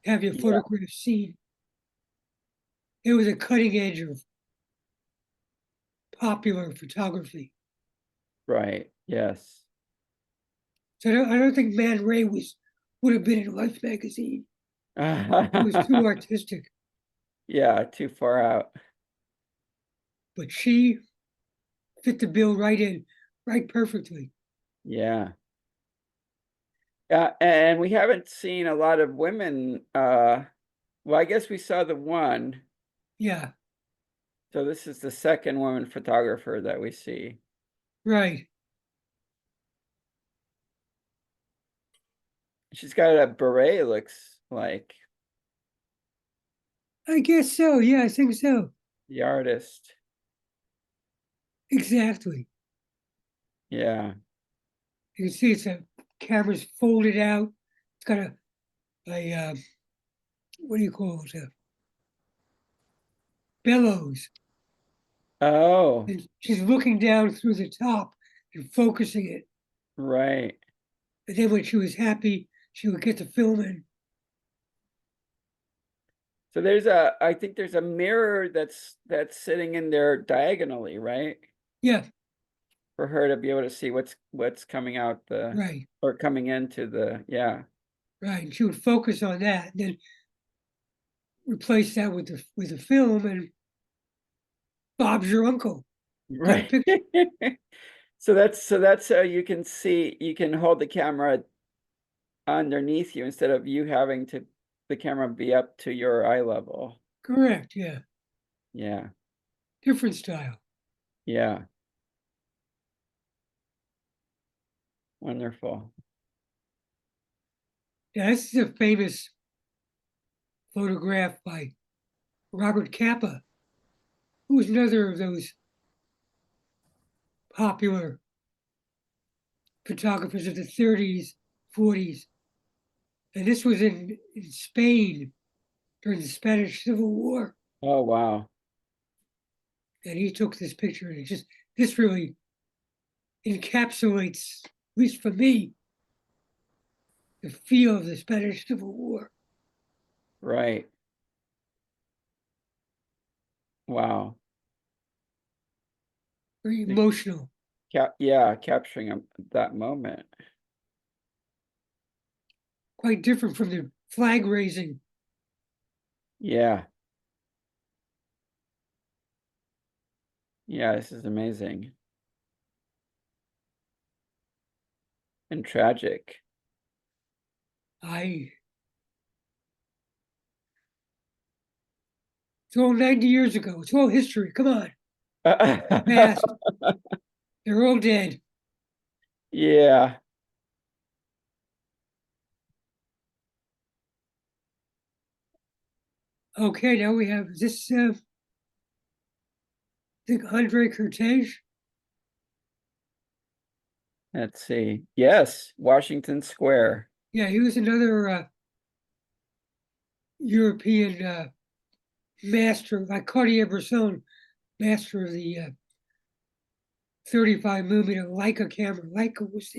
Have your yeah, photographs seen. It was a cutting edge of popular photography. right, yes. So I don't think Man Ray would have been in Life magazine. It was too artistic. Yeah, too far out. But she fit the bill right perfectly. Yeah. And we haven't seen a lot of women. Well, I guess we saw the one. Yeah, So this is the second woman photographer that we see. right. She's got a beret, looks like I guess so. Yeah, I think so. the artist. Exactly. Yeah. You can see it's a camera's folded out. It's got a what do you call it? A bellows. Oh, And she's looking down through the top and focusing it. right. And then when she was happy, she would get the film in. So I think there's a mirror that's sitting in there diagonally, right? Yeah, For her to be able to see what's coming out right, or coming into yeah. right. And she would focus on that, and then replace that with the film, and Bob's your uncle. Got a Right. picture. So that's how you can hold the camera underneath you instead of you having to the camera be up to your eye level. Correct. Yeah, Yeah. different style. Yeah. Wonderful. Now, this is a famous photograph by Robert Capa, who was another of those popular photographers of the 30s, 40s. And this was in Spain during the Spanish Civil War. Oh, wow. And he took this picture, and this really encapsulates, at least for me, the feel of the Spanish Civil War. Right. Wow. Very emotional. Yeah, capturing that moment. Quite different from the flag raising. Yeah. Yeah, this is amazing. And tragic. It's all 90 years ago. It's all history. Come on. Past. They're all dead. Yeah. Okay, now we have this, I think Andre Cortege. Let's see. Yes, Washington Square. Yeah, he was another European master, like Cartier-Bresson, master of the 35 millimeter Leica camera. Leica was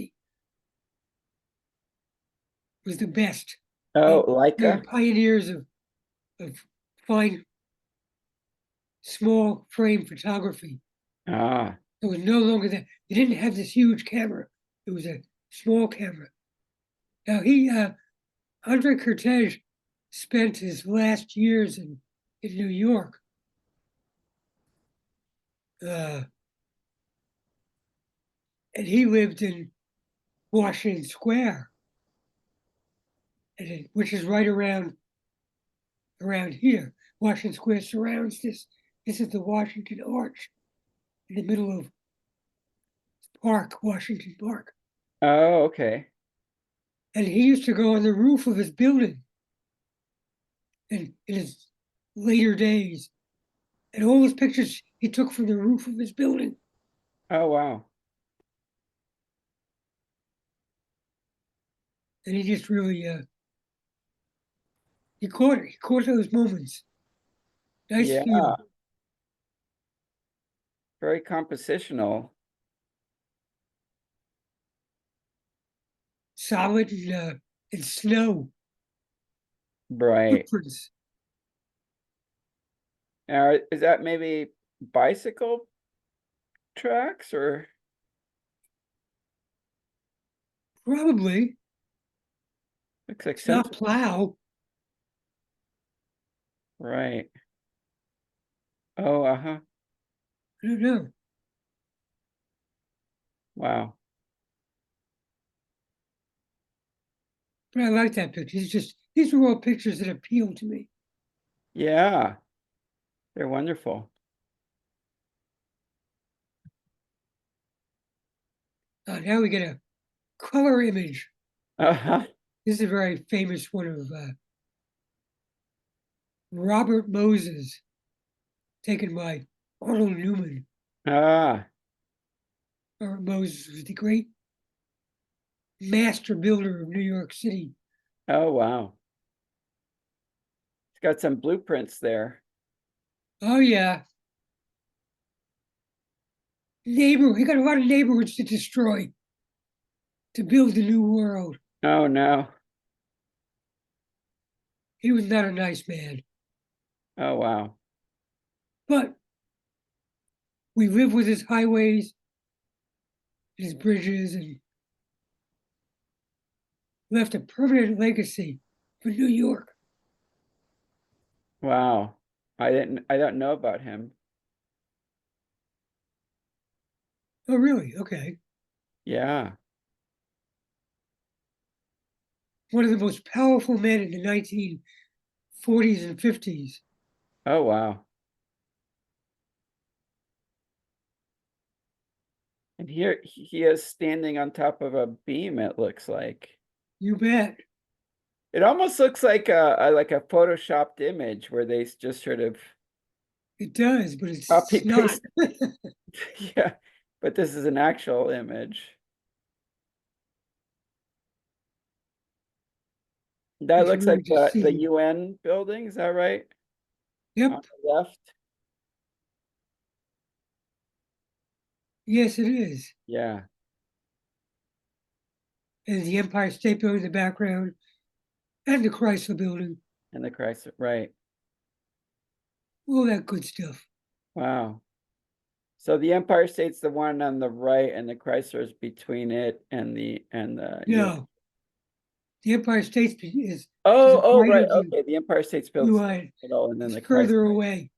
the best. Oh, They were Leica. pioneers of fine, small frame photography. Ah, It was no longer that they didn't have this huge camera. It was a small camera. Now Andre Cortege spent his last years in New York. And he lived in Washington Square, which is right around here. Washington Square surrounds this. This is the Washington Arch in the middle of Washington Park. oh, okay. And he used to go on the roof of his building in his later days. And all his pictures he took from the roof of his building. Oh, wow. And he just really he caught it. He caught those moments. Nice Yeah, feel. very compositional. Solid and snow Right. footprints. Now, is that maybe bicycle tracks or? Probably. Looks like It's not sensor. plow. Right. Oh, uh-huh. I don't know. Wow. But I like that picture. These are all pictures that appeal to me. Yeah, they're wonderful. Now we get a color image. Uh-huh. This is a very famous one of Robert Moses, taken by Arnold Newman. Ah, Robert Moses was the great master builder of New York City. oh, wow. It's got some blueprints there. Oh yeah. He got a lot of neighborhoods to destroy to build the new world. Oh, no. He was not a nice man. Oh, wow. But we live with his highways, his bridges, and left a permanent legacy for New York. Wow. I don't know about him. Oh, really? Okay. Yeah. One of the most powerful men in the 1940s and 50s. Oh, wow. And here he is standing on top of a beam, it looks like. You bet. It almost looks like a photoshopped image where they just sort of It does, but copy it's not. paste. Yeah, but this is an actual image. You That can looks really like just the see. UN building, is that right? On Yep. the left? Yes, it is. Yeah, And the Empire State Building in the background and the Chrysler Building. and the Chrysler, right. All that good stuff. Wow. So the Empire State's the one on the right and the Chrysler's between it and the UN. No, the Empire State is to Oh, the oh, right right. of the Okay, the Empire State's built in UI. the middle and then It's the further Chrysler. away,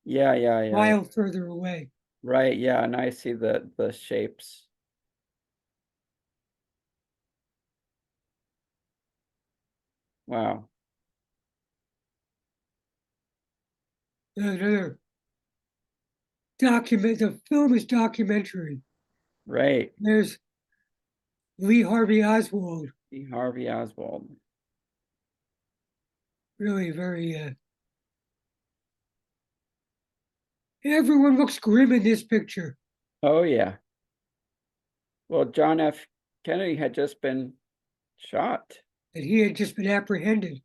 Yeah, yeah, yeah, yeah. mile further away. Right, yeah, and I see the shapes. Wow. Another document. The film is documentary. Right. There's Lee Harvey Oswald. E. Harvey Oswald. Really very. Everyone looks grim in this picture. Oh yeah. Well, John F. Kennedy had just been shot. And he had just been apprehended.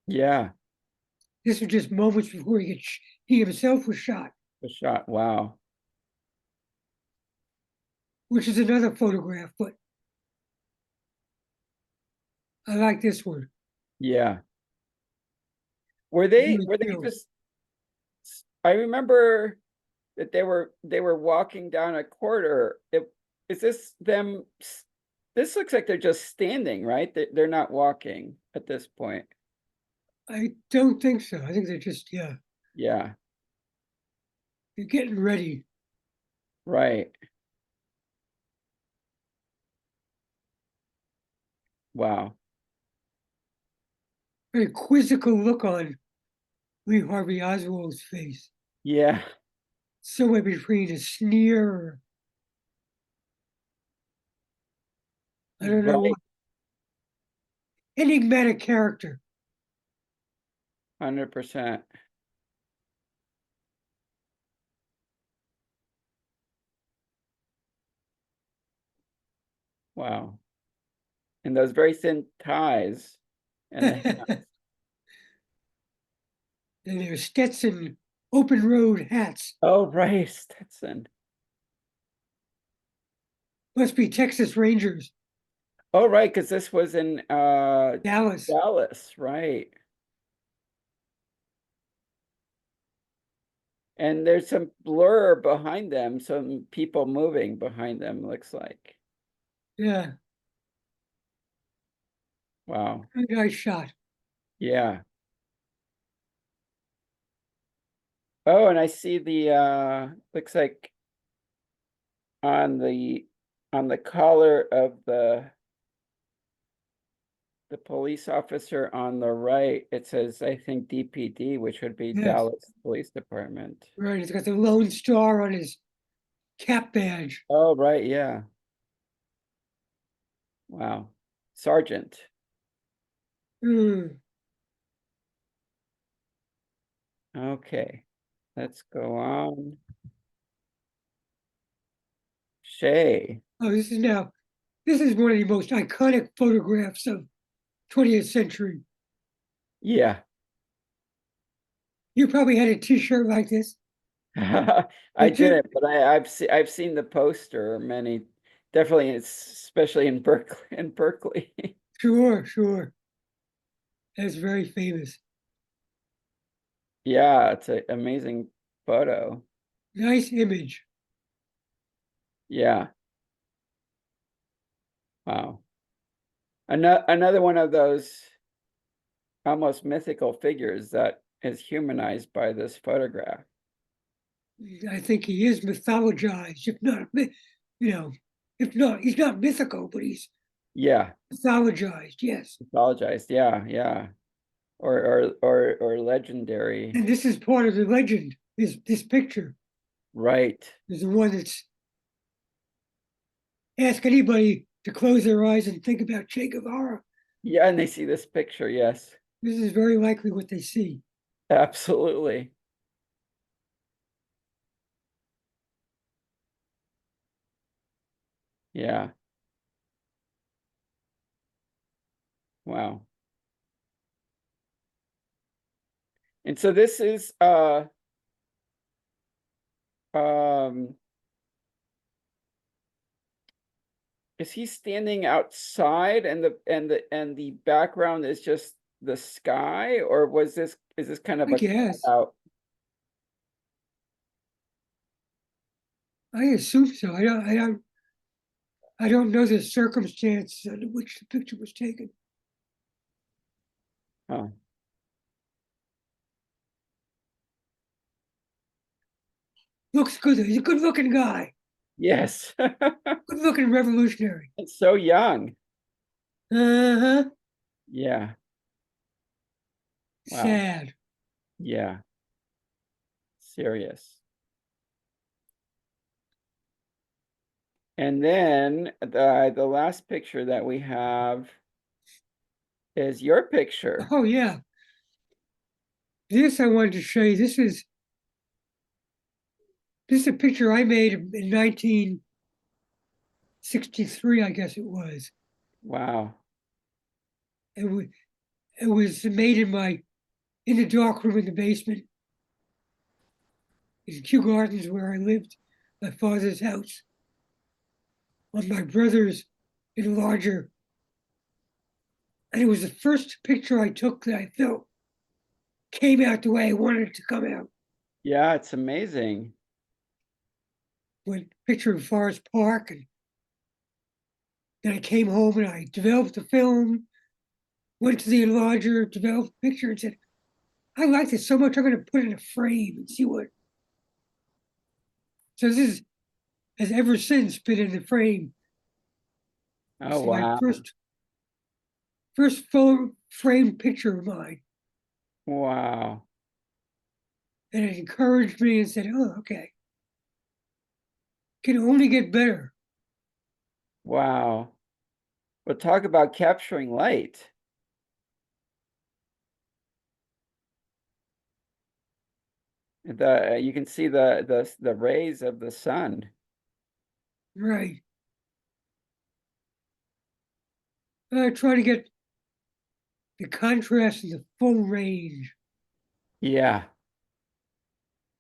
Yeah, This was just moments before he himself was shot, was shot. Wow. which is another photograph. But I like this one. Yeah. Really Were they feels. just I remember that they were walking down a corridor. Is this them this looks like they're just standing, right? They're not walking at this point. I don't think so. I think they're just Yeah, they're getting ready. right. Wow. Very quizzical look on Lee Harvey Oswald's face. Yeah, Somewhere between a sneer or I don't know right. what. Enigmatic character. 100%. Wow. And those very thin ties and the hat. And their Stetson open road hats. Oh, right, Stetson. Must be Texas Rangers, Oh, right, because this was in Dallas. Dallas, right? And there's some blur behind them, some people moving behind them, looks like. Yeah, Wow. a nice shot. Yeah. Oh, and I see the looks like on the collar of the police officer on the right, it says, I think DPD, which would be Yes, Dallas Police Department. right. He's got the Lone Star on his cap badge. Oh, right, yeah. Wow. Sergeant. Hmm. Okay. Let's go on. Shay. Oh, this is one of the most iconic photographs of 20th century. Yeah. You probably had a T-shirt like this. I Did you? didn't, but I've seen the poster many, definitely, especially in Berkeley. In Berkeley. Sure, sure. That's very famous. Yeah, it's an amazing photo. Nice image. Yeah. Wow. Another one of those almost mythical figures that is humanized by this photograph. I think he is mythologized, if not, you know, if not, he's not mythical, but he's Yeah, mythologized. Yes, apologized. Yeah, yeah. Or legendary. and this is part of the legend. This picture Right. is the one that's ask anybody to close their eyes and think about Che Guevara. Yeah, and they see this picture, yes. This is very likely what they see. Absolutely. Yeah. Wow. And so this is um is he standing outside and the background is just the sky, or was this is this kind of I a guess. cutout? I assume so. I don't know the circumstance under which the picture was taken. Oh, Looks good. He's a good looking guy. yes. Good looking revolutionary. It's so young. Uh-huh. Yeah. Wow. Sad. Yeah. Serious. And then the last picture that we have is your picture. Oh yeah. This I wanted to show you. This is a picture I made in 1963, I guess it was. Wow. It was made in the dark room in the basement in Kew Gardens where I lived, my father's house, on my brother's enlarger. And it was the first picture I took that I felt came out the way I wanted it to come out. Yeah, it's amazing. Went picture of Forest Park, and then I came home and I developed the film, went to the enlarger, developed a picture, and said, I like this so much, I'm going to put it in a frame and see what. So this has ever since been in the frame. Oh, This is my wow. first full frame picture of mine. Wow. And it encouraged me and said, oh, okay. Can only get better. Wow. Well, talk about capturing light. You can see the rays of the sun. Right. I try to get the contrast and the full range. Yeah.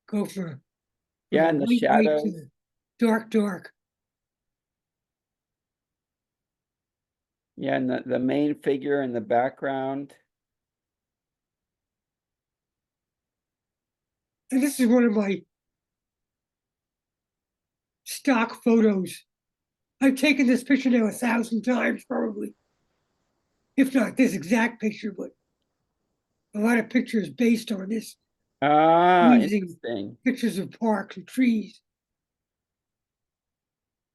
Go from Yeah, the and the white to shadows. the dark. Yeah, and the main figure in the background. And this is one of my stock photos. I've taken this picture now 1,000 times, probably, if not this exact picture, but a lot of pictures based on this, Ah, using interesting. pictures of parks and trees.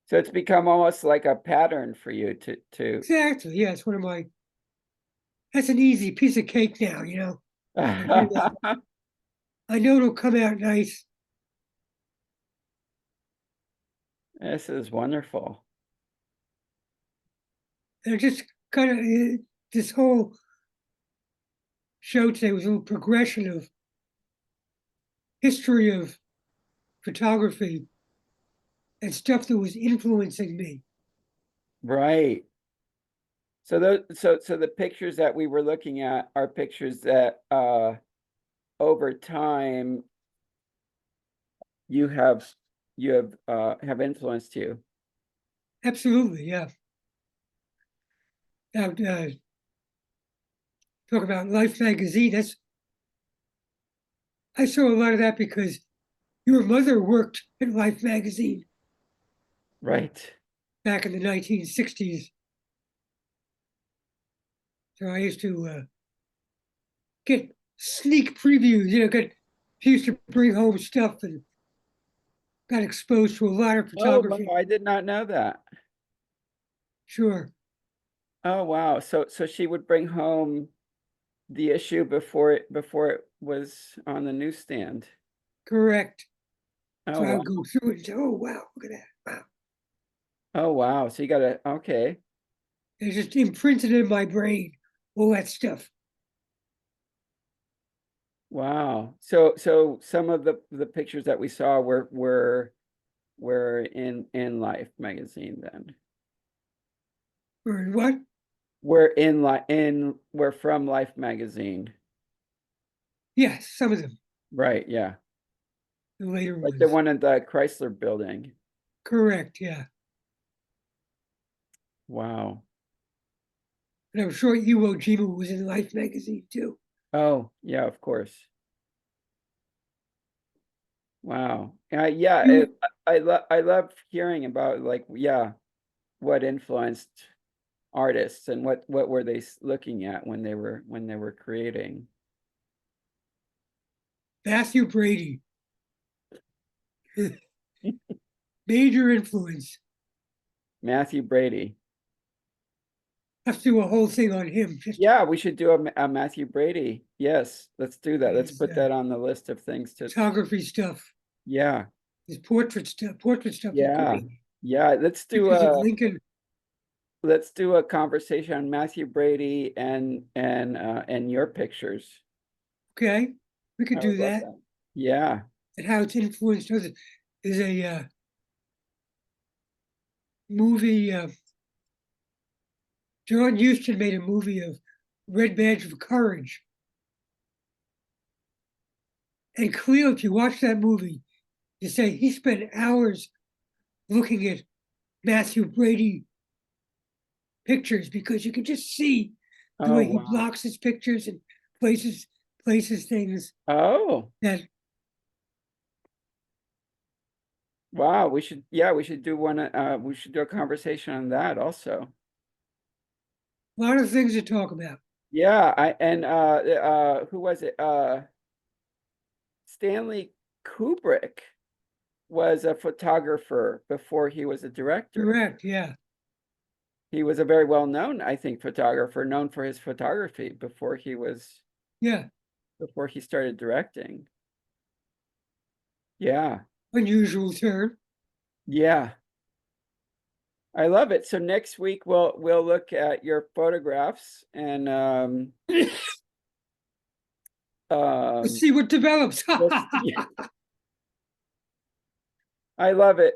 So it's become almost like a pattern for you to Exactly. Yeah, it's one of my. That's an easy piece of cake now, you know. I do that. I know it'll come out nice. This is wonderful. And just kind of this whole show today was a little progression of history of photography and stuff that was influencing me. Right. So so the pictures that we were looking at are pictures that over time you have influenced you. Absolutely, yeah. Now, talk about Life magazine. I saw a lot of that because your mother worked at Life magazine Right. back in the 1960s. So I used to get sneak previews. She used to bring home stuff and got exposed to a lot of Oh, photography. wow, I did not know that. Sure, Oh, wow. So she would bring home the issue before it was on the newsstand. correct. Oh, So I wow. would go through it and say, "Oh wow, look at that! Wow!" Oh, wow. So you got to okay. It just imprinted in my brain. all that stuff. Wow. So some of the pictures that we saw were in Life magazine then. Or what? We're from Life magazine. Yes, some of them, Right, yeah. the later Like the ones. one in the Chrysler building. Correct, yeah. Wow. And I'm sure Iwo Jima was in Life magazine too. Oh, yeah, of course. Wow. Yeah, You, I love hearing about like, yeah, what influenced artists and what were they looking at when they were creating. Matthew Brady, major influence. Matthew Brady. Have to do a whole thing on him. Just Yeah, we should do a Matthew Brady. Yes, let's do that. Let's his put that on the list of things to, photography stuff, yeah, his portrait stuff is yeah, great. yeah. Pictures of Lincoln. Let's do a conversation on Matthew Brady and your pictures. Okay, we could I do would love that. that. Yeah. And how it's influenced others. There's a movie. John Huston made a movie of Red Badge of Courage. And clearly, if you watch that movie, you say he spent hours looking at Matthew Brady pictures because you can just see the Oh, way he wow. blocks his pictures and places things Oh, that wow. We should do one. We should do a conversation on that also. a lot of things to talk about. Yeah. Who was it? Stanley Kubrick was a photographer before he was a director. Correct, yeah. He was a very well-known, I think, photographer, known for his photography Yeah. before he started directing. Yeah. Unusual term. Yeah. I love it. So next week we'll look at your photographs and Let's see what develops. we'll see. I love it.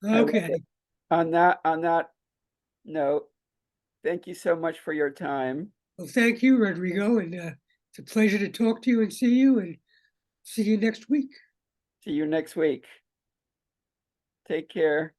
I love Okay. it. On that note, thank you so much for your time. Well, thank you, Rodrigo. And it's a pleasure to talk to you and see you. And see you next week. See you next week. Take care.